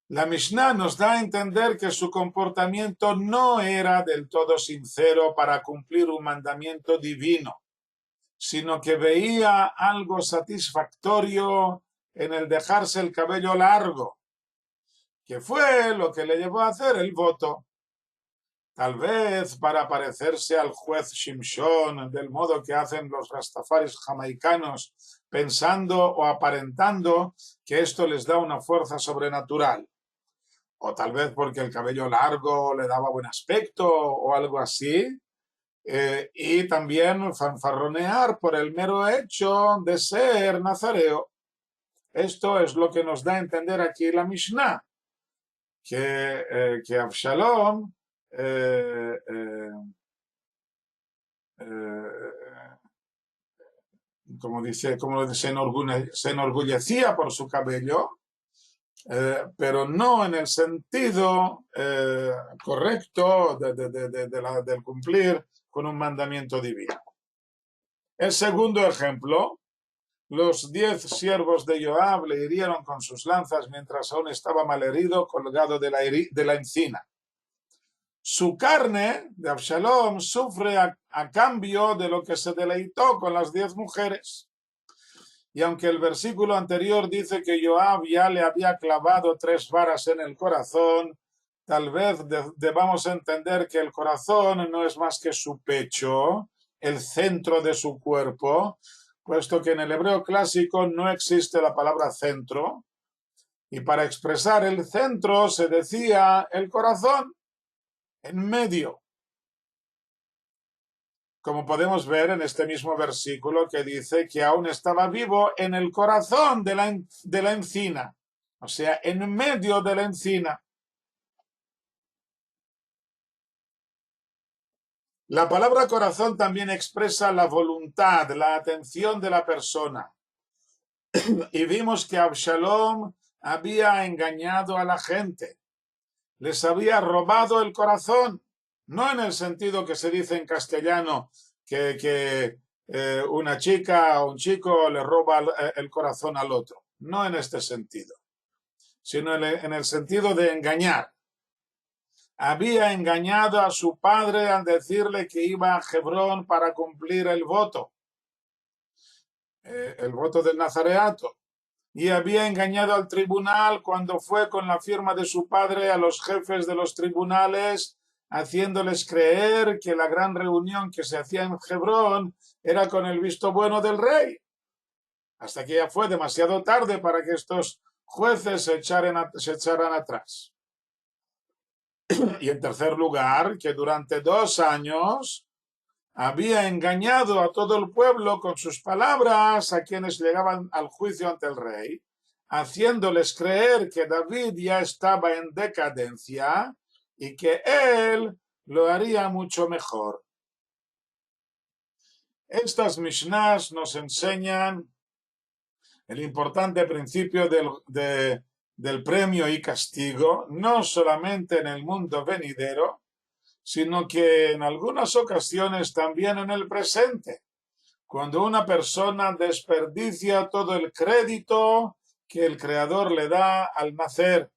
la Mishnah nos da a entender que su comportamiento no era del todo sincero para cumplir un mandamiento divino, sino que veía algo satisfactorio en el dejarse el cabello largo, que fue lo que le llevó a hacer el voto. Tal vez para parecerse al juez Shimshon, del modo que hacen los rastafaris jamaicanos, pensando o aparentando que esto les da una fuerza sobrenatural. O tal vez porque el cabello largo le daba buen aspecto o algo así. Y también fanfarronear por el mero hecho de ser nazareo. Esto es lo que nos da a entender aquí la Mishnah, que Absalom como dice, se enorgullecía por su cabello, pero no en el sentido correcto del cumplir con un mandamiento divino. El segundo ejemplo, los 10 siervos de Joab le hirieron con sus lanzas mientras aún estaba malherido, colgado de la encina. Su carne de Absalom sufre a cambio de lo que se deleitó con las 10 mujeres. Y aunque el versículo anterior dice que Joab ya le había clavado 3 varas en el corazón, tal vez debamos entender que el corazón no es más que su pecho, el centro de su cuerpo, puesto que en el hebreo clásico no existe la palabra centro, y para expresar el centro se decía el corazón, en medio. Como podemos ver en este mismo versículo que dice que aún estaba vivo en el corazón de la encina, o sea, en medio de la encina. La palabra corazón también expresa la voluntad, la atención de la persona. y vimos que Absalom había engañado a la gente, les había robado el corazón, no en el sentido que se dice en castellano que una chica o un chico le roba el corazón al otro, no en este sentido, sino en el sentido de engañar. Había engañado a su padre al decirle que iba a Hebrón para cumplir el voto del nazareato, y había engañado al tribunal cuando fue con la firma de su padre a los jefes de los tribunales, haciéndoles creer que la gran reunión que se hacía en Hebrón era con el visto bueno del rey, hasta que ya fue demasiado tarde para que estos jueces se echaran atrás. Y en tercer lugar, que durante 2 años había engañado a todo el pueblo con sus palabras a quienes llegaban al juicio ante el rey, haciéndoles creer que David ya estaba en decadencia y que él lo haría mucho mejor. Estas Mishnás nos enseñan el importante principio del premio y castigo, no solamente en el mundo venidero, sino que en algunas ocasiones también en el presente, cuando una persona desperdicia todo el crédito que el Creador le da al nacer,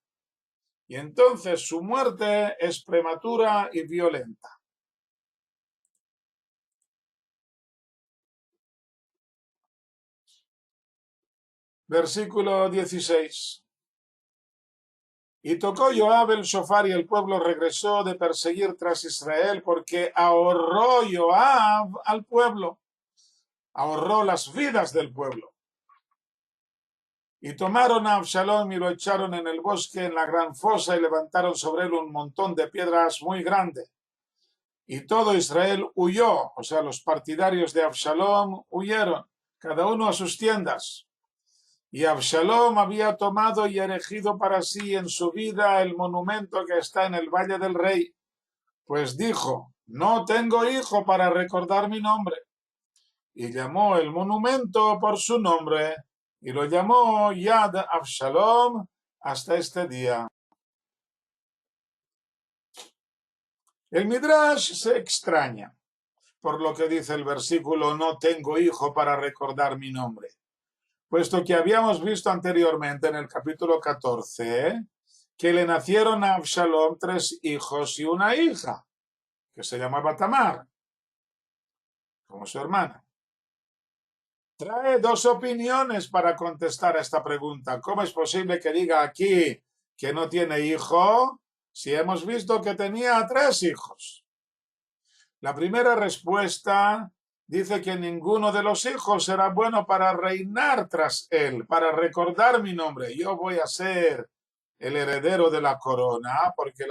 y entonces su muerte es prematura y violenta. Versículo 16. Y tocó Joab el shofar y el pueblo regresó de perseguir tras Israel porque ahorró Joab al pueblo, ahorró las vidas del pueblo. Y tomaron a Absalom y lo echaron en el bosque en la gran fosa y levantaron sobre él un montón de piedras muy grande. Y todo Israel huyó, o sea, los partidarios de Absalom huyeron, cada uno a sus tiendas. Y Absalom había tomado y erigido para sí en su vida el monumento que está en el Valle del Rey, pues dijo, no tengo hijo para recordar mi nombre. Y llamó el monumento por su nombre, y lo llamó Yad Absalom hasta este día. El Midrash se extraña por lo que dice el versículo, no tengo hijo para recordar mi nombre, puesto que habíamos visto anteriormente en el capítulo 14 que le nacieron a Absalom 3 hijos y una hija, que se llamaba Tamar, como su hermana. Trae 2 opiniones para contestar a esta pregunta. ¿Cómo es posible que diga aquí que no tiene hijo si hemos visto que tenía 3 hijos? La primera respuesta dice que ninguno de los hijos será bueno para reinar tras él, para recordar mi nombre. Yo voy a ser el heredero de la corona porque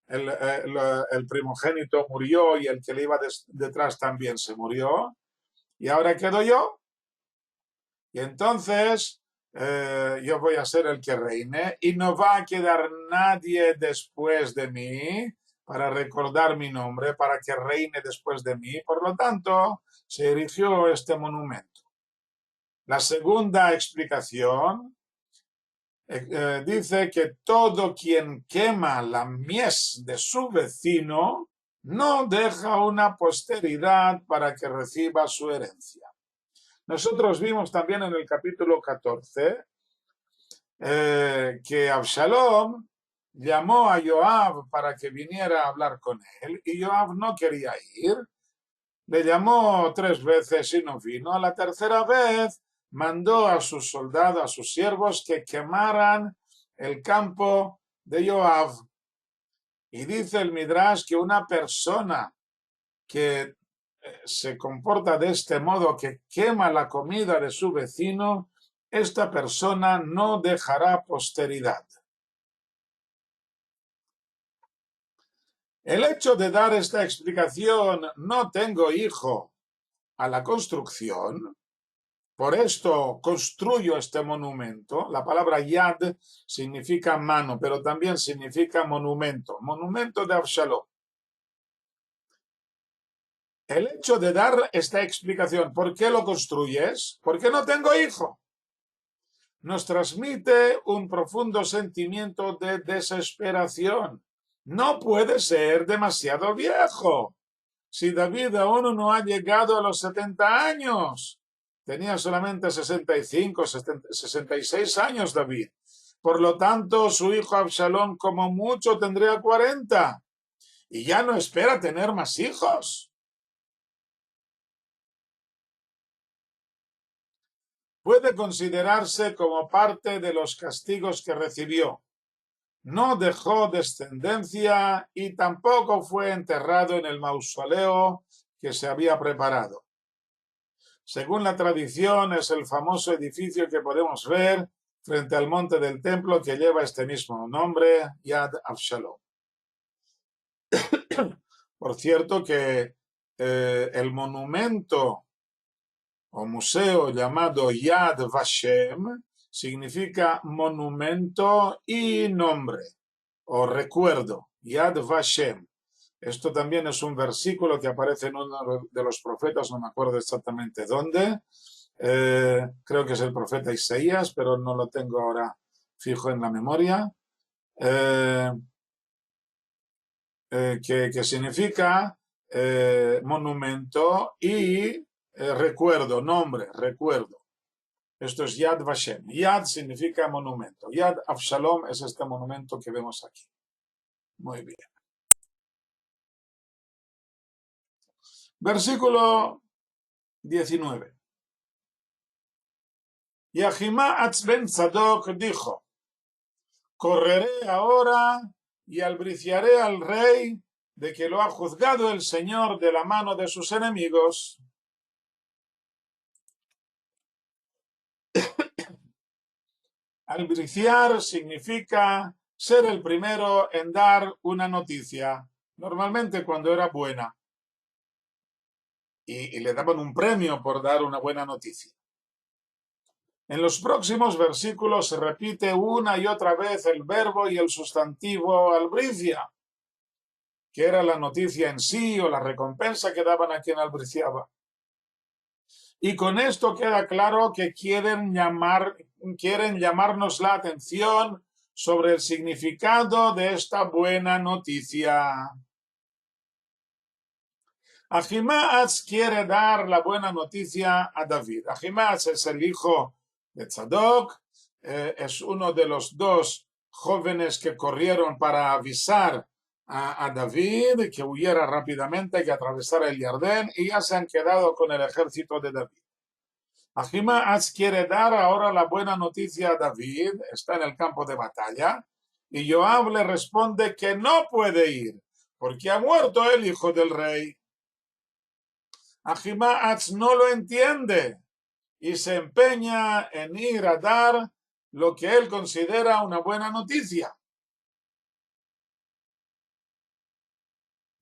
el primogénito murió y el que le iba detrás también se murió. Y ahora quedo yo. Y entonces yo voy a ser el que reine y no va a quedar nadie después de mí para recordar mi nombre, para que reine después de mí. Por lo tanto, se erigió este monumento. La segunda explicación dice que todo quien quema la mies de su vecino no deja una posteridad para que reciba su herencia. Nosotros vimos también en el capítulo 14 que Absalom llamó a Joab para que viniera a hablar con él y Joab no quería ir. Le llamó 3 veces y no vino. A la tercera vez mandó a sus soldados, a sus siervos, que quemaran el campo de Joab. Y dice el Midrash que una persona que se comporta de este modo, que quema la comida de su vecino, esta persona no dejará posteridad. El hecho de dar esta explicación, no tengo hijo, a la construcción, por esto construyo este monumento. La palabra yad significa mano, pero también significa monumento, monumento de Absalom. El hecho de dar esta explicación, ¿por qué lo construyes? Porque no tengo hijo. nos transmite un profundo sentimiento de desesperación. No puede ser demasiado viejo. Si David aún no ha llegado a los 70 años, tenía solamente 65, 66 años David. Por lo tanto, su hijo Absalón como mucho tendría 40 y ya no espera tener más hijos. Puede considerarse como parte de los castigos que recibió. No dejó descendencia y tampoco fue enterrado en el mausoleo que se había preparado. Según la tradición, es el famoso edificio que podemos ver frente al monte del templo que lleva este mismo nombre, Yad Avshalom. Por cierto que el monumento o museo llamado Yad Vashem significa monumento y nombre o recuerdo, Yad Vashem. Esto también es un versículo que aparece en uno de los profetas, no me acuerdo exactamente dónde, creo que es el profeta Isaías, pero no lo tengo ahora fijo en la memoria, que significa monumento y recuerdo, nombre, recuerdo. Esto es Yad Vashem. Yad significa monumento. Yad Avshalom es este monumento que vemos aquí. Muy bien. Versículo 19. Y Ahimaatz ben Zadok dijo: correré ahora y albriciaré al rey de que lo ha juzgado el Señor de la mano de sus enemigos. Albriciar significa ser el primero en dar una noticia, normalmente cuando era buena, y le daban un premio por dar una buena noticia. En los próximos versículos se repite una y otra vez el verbo y el sustantivo albricia, que era la noticia en sí o la recompensa que daban a quien albriciaba. Y con esto queda claro que quieren llamarnos la atención sobre el significado de esta buena noticia. Ahimaatz quiere dar la buena noticia a David. Ahimaatz es el hijo de Tzadok, es uno de los dos jóvenes que corrieron para avisar a David que huyera rápidamente, que atravesara el Jordán, y ya se han quedado con el ejército de David. Ahimaatz quiere dar ahora la buena noticia a David, está en el campo de batalla, y Joab le responde que no puede ir, porque ha muerto el hijo del rey. Ahimaatz no lo entiende y se empeña en ir a dar lo que él considera una buena noticia.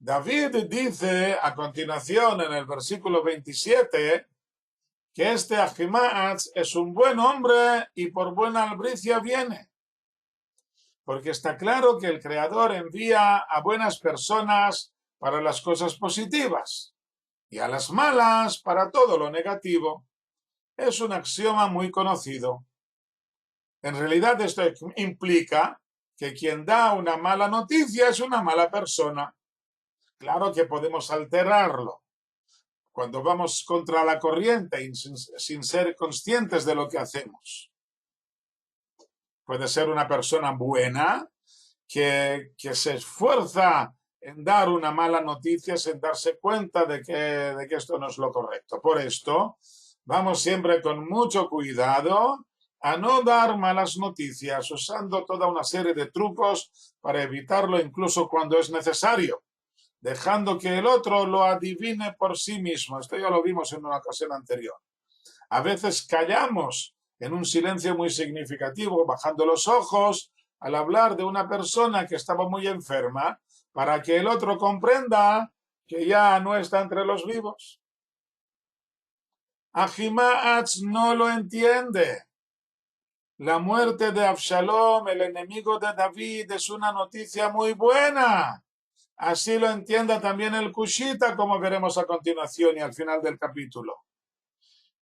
David dice a continuación en el versículo 27 que este Ahimaatz es un buen hombre y por buena albricia viene. Porque está claro que el Creador envía a buenas personas para las cosas positivas y a las malas para todo lo negativo. Es un axioma muy conocido. En realidad esto implica que quien da una mala noticia es una mala persona. Claro que podemos alterarlo cuando vamos contra la corriente y sin ser conscientes de lo que hacemos. Puede ser una persona buena que se esfuerza en dar una mala noticia sin darse cuenta de que esto no es lo correcto. Por esto, vamos siempre con mucho cuidado a no dar malas noticias, usando toda una serie de trucos para evitarlo incluso cuando es necesario, dejando que el otro lo adivine por sí mismo. Esto ya lo vimos en una ocasión anterior. A veces callamos en un silencio muy significativo, bajando los ojos, al hablar de una persona que estaba muy enferma, para que el otro comprenda que ya no está entre los vivos. Ahimaatz no lo entiende. La muerte de Absalom, el enemigo de David, es una noticia muy buena. Así lo entienda también el Cushita, como veremos a continuación y al final del capítulo.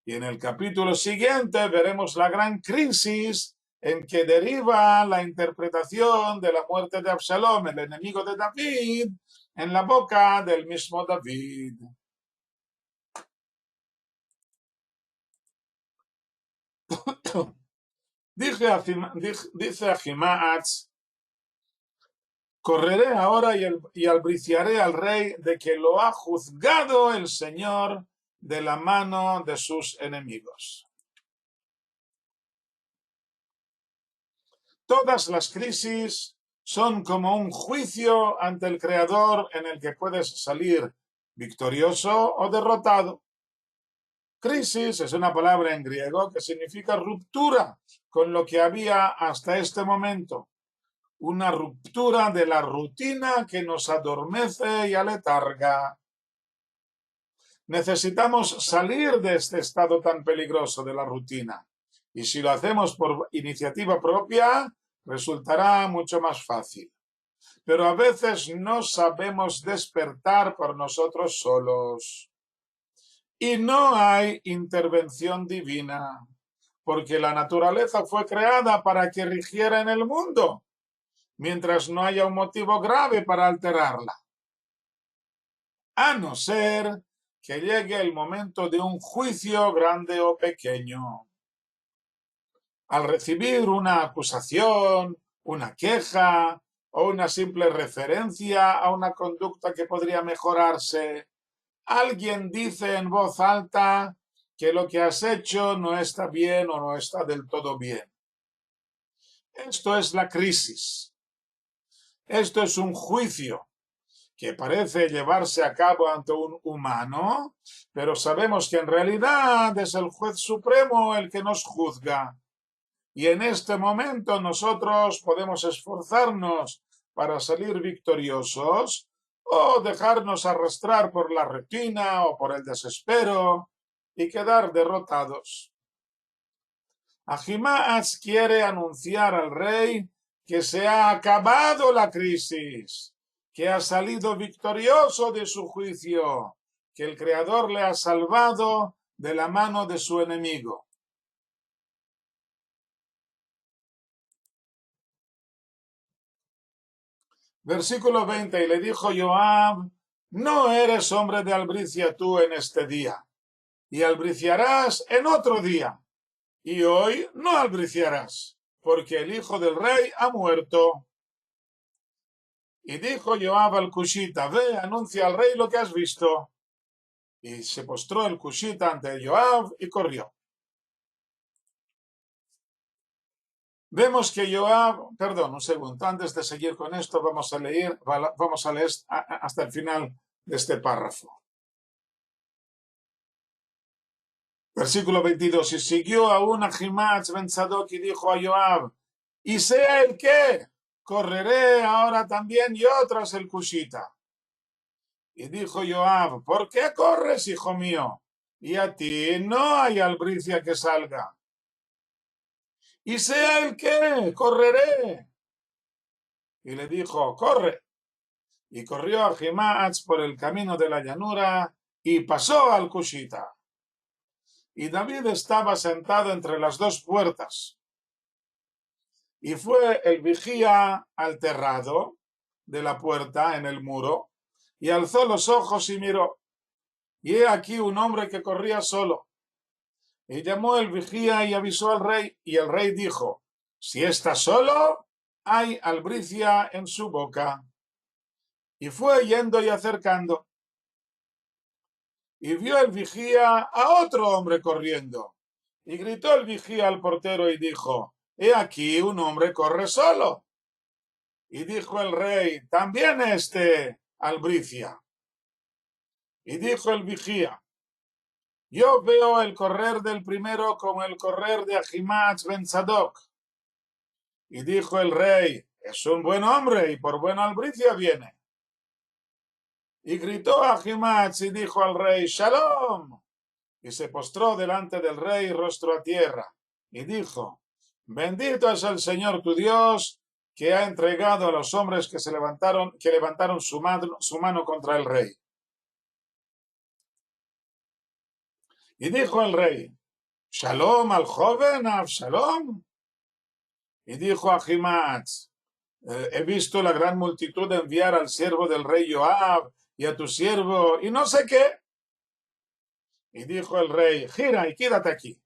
Y en el capítulo siguiente veremos la gran crisis en que deriva la interpretación de la muerte de Absalom, el enemigo de David, en la boca del mismo David. Dice Ahimaaz, correré ahora y albriciaré al rey de que lo ha juzgado el Señor de la mano de sus enemigos. Todas las crisis son como un juicio ante el Creador en el que puedes salir victorioso o derrotado. Crisis es una palabra en griego que significa ruptura con lo que había hasta este momento. Una ruptura de la rutina que nos adormece y aletarga. Necesitamos salir de este estado tan peligroso de la rutina. Y si lo hacemos por iniciativa propia, resultará mucho más fácil. Pero a veces no sabemos despertar por nosotros solos. Y no hay intervención divina, porque la naturaleza fue creada para que rigiera en el mundo, mientras no haya un motivo grave para alterarla. A no ser que llegue el momento de un juicio grande o pequeño. Al recibir una acusación, una queja o una simple referencia a una conducta que podría mejorarse, alguien dice en voz alta que lo que has hecho no está bien o no está del todo bien. Esto es la crisis. Esto es un juicio que parece llevarse a cabo ante un humano, pero sabemos que en realidad es el juez supremo el que nos juzga. Y en este momento nosotros podemos esforzarnos para salir victoriosos o dejarnos arrastrar por la rutina o por el desespero y quedar derrotados. Ahimaaz quiere anunciar al rey que se ha acabado la crisis, que ha salido victorioso de su juicio, que el Creador le ha salvado de la mano de su enemigo. Versículo 20, y le dijo Joab, no eres hombre de albricia tú en este día, y albriciarás en otro día, y hoy no albriciarás, porque el hijo del rey ha muerto. Y dijo Joab al cushita, ve, anuncia al rey lo que has visto. Y se postró el cushita ante Joab y corrió. Vemos que Joab, perdón, un segundo, antes de seguir con esto, vamos a leer hasta el final de este párrafo. Versículo 22, y siguió aún Ahimaaz ben Sadoc y dijo a Joab, y sea el que, correré ahora también yo tras el cushita. Y dijo Joab, ¿por qué corres, hijo mío? Y a ti no hay albricia que salga. Y sea el que, correré. Y le dijo, corre. Y corrió Ahimaaz por el camino de la llanura y pasó al cushita. Y David estaba sentado entre las dos puertas. Y fue el vigía al terrado de la puerta en el muro, y alzó los ojos y miró. Y he aquí un hombre que corría solo. Y llamó el vigía y avisó al rey, y el rey dijo, si está solo, hay albricia en su boca. Y fue yendo y acercando. Y vio el vigía a otro hombre corriendo. Y gritó el vigía al portero y dijo, he aquí un hombre corre solo. Y dijo el rey, también este albricia. Y dijo el vigía, yo veo el correr del primero como el correr de Ahimaaz ben Sadoc. Y dijo el rey, es un buen hombre y por buena albricia viene. Y gritó a Ahimaaz y dijo al rey, Shalom. Y se postró delante del rey rostro a tierra. Y dijo, bendito es el Señor tu Dios, que ha entregado a los hombres que levantaron su mano contra el rey. Y dijo el rey, Shalom al joven Absalom. Y dijo Ahimaaz, he visto la gran multitud de enviar al siervo del rey Joab y a tu siervo, y no sé qué. Y dijo el rey, gira y quédate aquí.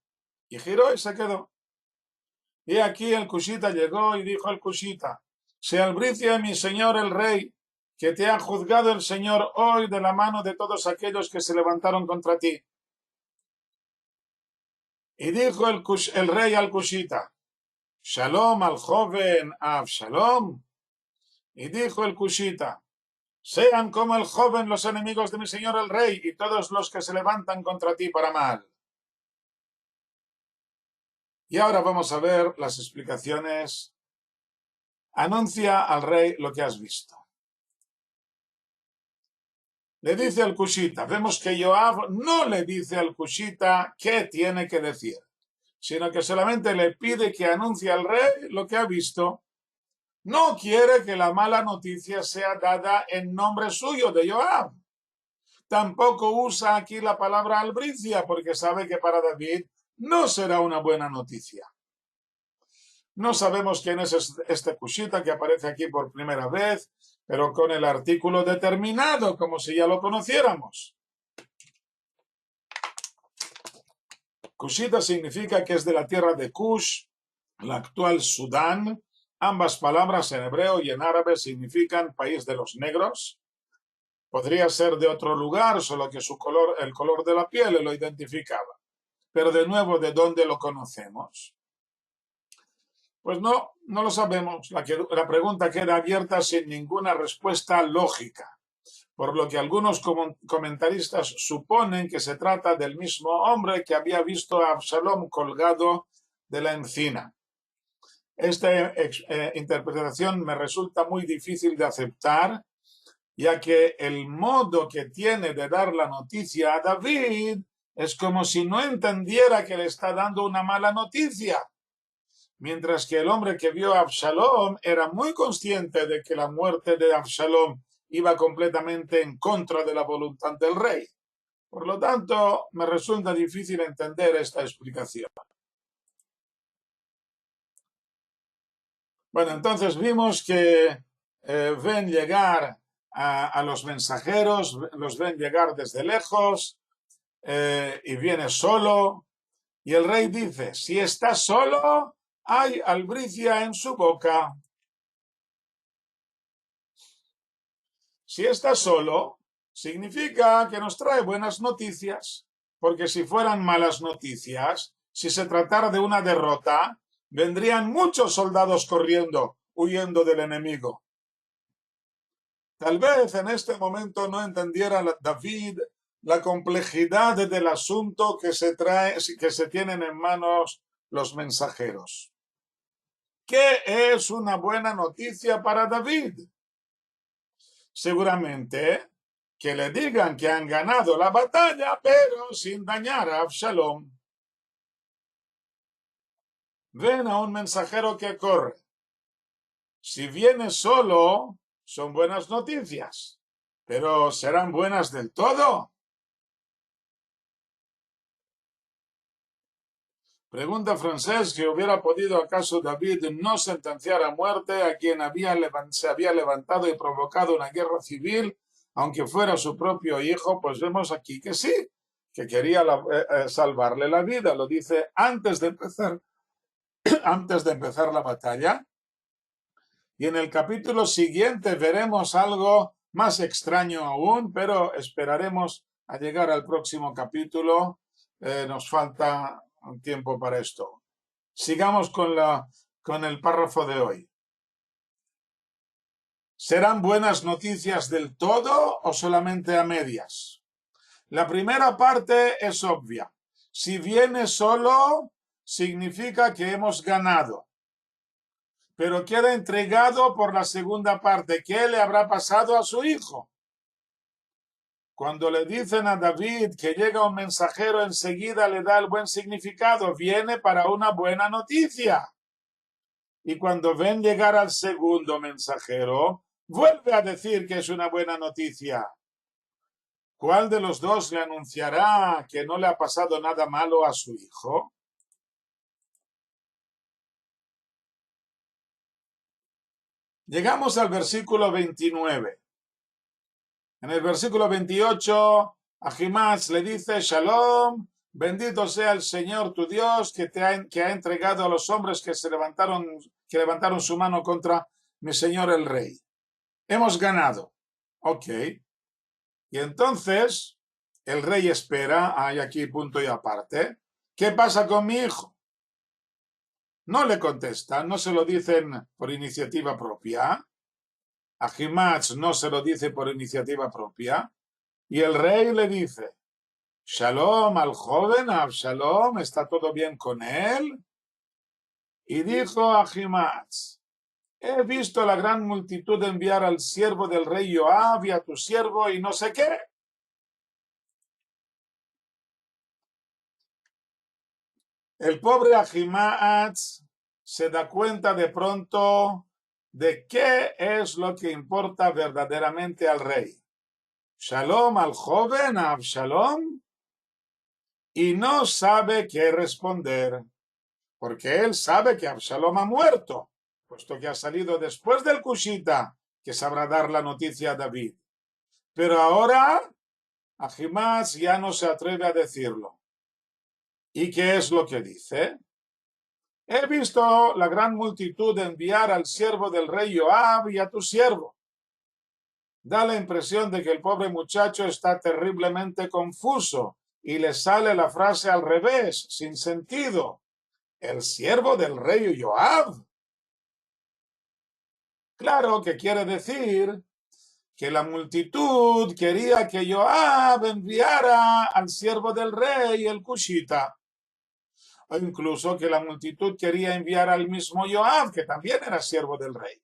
Y giró y se quedó. Y aquí el cushita llegó y dijo al cushita, se albricia mi señor el rey, que te ha juzgado el Señor hoy de la mano de todos aquellos que se levantaron contra ti. Y dijo el rey al cushita, Shalom al joven Absalom. Y dijo el cushita, sean como el joven los enemigos de mi señor el rey y todos los que se levantan contra ti para mal. Y ahora vamos a ver las explicaciones. Anuncia al rey lo que has visto. Le dice al cushita, vemos que Joab no le dice al cushita qué tiene que decir, sino que solamente le pide que anuncie al rey lo que ha visto. No quiere que la mala noticia sea dada en nombre suyo de Joab. Tampoco usa aquí la palabra albricia porque sabe que para David no será una buena noticia. No sabemos quién es este cushita que aparece aquí por primera vez, pero con el artículo determinado, como si ya lo conociéramos. Cushita significa que es de la tierra de Kush, la actual Sudán. Ambas palabras en hebreo y en árabe significan país de los negros. Podría ser de otro lugar, solo que el color de la piel lo identificaba. Pero de nuevo, ¿de dónde lo conocemos? Pues no lo sabemos. La pregunta queda abierta sin ninguna respuesta lógica, por lo que algunos comentaristas suponen que se trata del mismo hombre que había visto a Absalom colgado de la encina. Esta interpretación me resulta muy difícil de aceptar, ya que el modo que tiene de dar la noticia a David es como si no entendiera que le está dando una mala noticia. Mientras que el hombre que vio a Absalom era muy consciente de que la muerte de Absalom iba completamente en contra de la voluntad del rey. Por lo tanto, me resulta difícil entender esta explicación. Bueno, entonces vimos que ven llegar a los mensajeros, los ven llegar desde lejos y viene solo. Y el rey dice, si está solo, hay albricia en su boca. Si está solo, significa que nos trae buenas noticias, porque si fueran malas noticias, si se tratara de una derrota, vendrían muchos soldados corriendo, huyendo del enemigo. Tal vez en este momento no entendiera David la complejidad del asunto que se tienen en manos los mensajeros. ¿Qué es una buena noticia para David? Seguramente que le digan que han ganado la batalla, pero sin dañar a Absalom. Ven a un mensajero que corre. Si viene solo, son buenas noticias, pero ¿serán buenas del todo? Pregunta Francés que hubiera podido acaso David no sentenciar a muerte a quien se había levantado y provocado una guerra civil, aunque fuera su propio hijo. Pues vemos aquí que sí, que quería salvarle la vida. Lo dice antes de empezar la batalla. Y en el capítulo siguiente veremos algo más extraño aún, pero esperaremos a llegar al próximo capítulo. Nos falta un tiempo para esto. Sigamos con el párrafo de hoy. ¿Serán buenas noticias del todo o solamente a medias? La primera parte es obvia. Si viene solo, significa que hemos ganado. Pero queda intrigado por la segunda parte. ¿Qué le habrá pasado a su hijo? Cuando le dicen a David que llega un mensajero, enseguida le da el buen significado. Viene para una buena noticia. Y cuando ven llegar al segundo mensajero, vuelve a decir que es una buena noticia. ¿Cuál de los dos le anunciará que no le ha pasado nada malo a su hijo? Llegamos al versículo 29. En el versículo 28, Ahimaaz le dice, Shalom, bendito sea el Señor tu Dios que ha entregado a los hombres que levantaron su mano contra mi señor el rey. Hemos ganado. Ok. Y entonces el rey espera, hay aquí punto y aparte. ¿Qué pasa con mi hijo? No le contestan, no se lo dicen por iniciativa propia. Ahimaaz no se lo dice por iniciativa propia. Y el rey le dice, Shalom al joven Absalom, ¿está todo bien con él? Y dijo Ahimaaz, he visto a la gran multitud enviar al siervo del rey Joab y a tu siervo y no sé qué. El pobre Ahimaaz se da cuenta de pronto de qué es lo que importa verdaderamente al rey. Shalom al joven Absalom, y no sabe qué responder, porque él sabe que Absalom ha muerto, puesto que ha salido después del Cushita, que sabrá dar la noticia a David. Pero ahora Ahimaaz ya no se atreve a decirlo. ¿Y qué es lo que dice? He visto la gran multitud enviar al siervo del rey Joab y a tu siervo. Da la impresión de que el pobre muchacho está terriblemente confuso y le sale la frase al revés, sin sentido. El siervo del rey Joab. Claro que quiere decir que la multitud quería que Joab enviara al siervo del rey, el Cushita. O incluso que la multitud quería enviar al mismo Joab, que también era siervo del rey.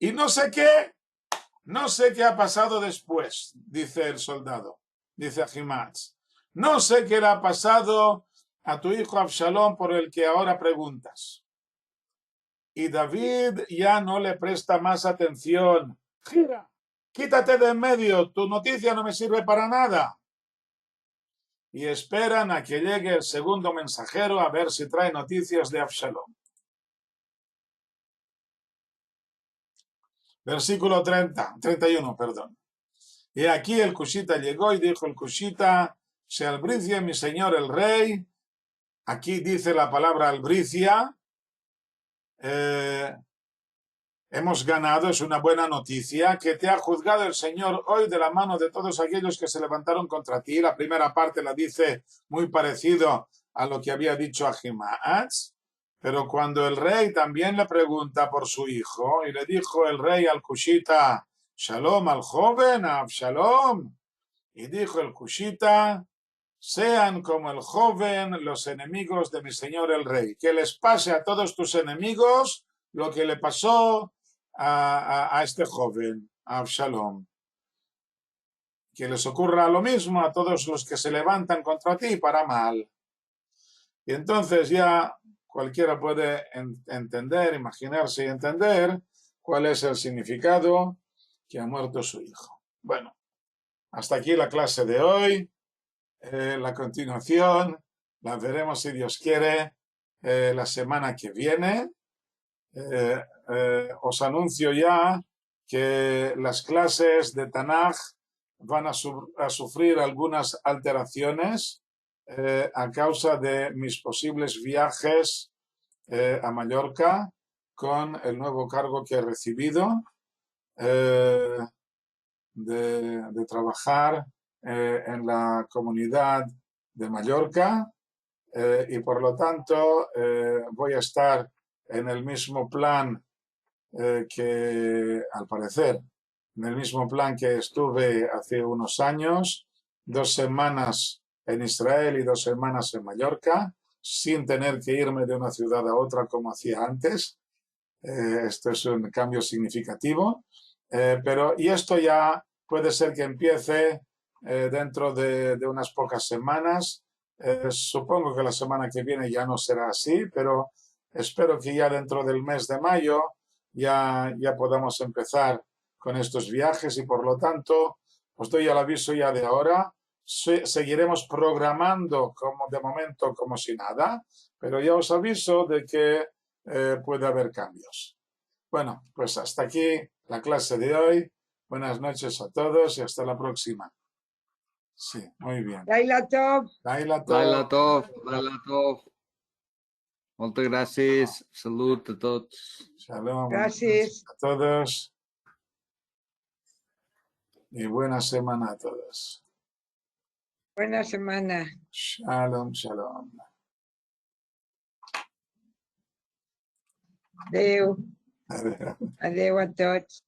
Y no sé qué ha pasado después, dice el soldado, dice Ahimaaz. No sé qué le ha pasado a tu hijo Absalom por el que ahora preguntas. Y David ya no le presta más atención. Gira, quítate de en medio, tu noticia no me sirve para nada. Y esperan a que llegue el segundo mensajero a ver si trae noticias de Absalom. Versículo 31, perdón. Y aquí el Cushita llegó y dijo el Cushita, se albricie mi señor el rey. Aquí dice la palabra albricia. Hemos ganado, es una buena noticia, que te ha juzgado el Señor hoy de la mano de todos aquellos que se levantaron contra ti. La primera parte la dice muy parecido a lo que había dicho Ahimaaz, pero cuando el rey también le pregunta por su hijo, y le dijo el rey al Cushita, Shalom al joven, a Absalom, y dijo el Cushita, sean como el joven los enemigos de mi señor el rey, que les pase a todos tus enemigos lo que le pasó a este joven, a Absalom. Que les ocurra lo mismo a todos los que se levantan contra ti para mal. Y entonces ya cualquiera puede entender, imaginarse y entender cuál es el significado que ha muerto su hijo. Bueno, hasta aquí la clase de hoy. La continuación la veremos, si Dios quiere, la semana que viene. Os anuncio ya que las clases de Tanaj van a sufrir algunas alteraciones a causa de mis posibles viajes a Mallorca con el nuevo cargo que he recibido de trabajar en la comunidad de Mallorca y por lo tanto voy a estar en el mismo plan que, al parecer, en el mismo plan que estuve hace unos años, 2 semanas en Israel y 2 semanas en Mallorca, sin tener que irme de una ciudad a otra como hacía antes. Esto es un cambio significativo, y esto ya puede ser que empiece dentro de unas pocas semanas. Supongo que la semana que viene ya no será así, pero espero que ya dentro del mes de mayo ya podamos empezar con estos viajes y por lo tanto os doy el aviso ya de ahora. Seguiremos programando como de momento como si nada, pero ya os aviso de que puede haber cambios. Bueno, pues hasta aquí la clase de hoy. Buenas noches a todos y hasta la próxima. Sí, muy bien. Laila Tov. Laila Tov. Laila Tov, Laila Tov. Moltes gràcies. Salut a tots. Shalom. Gracias. A todos. Y buena semana a todos. Buena semana. Shalom, shalom. Adeu. Adeu. Adeu a tots.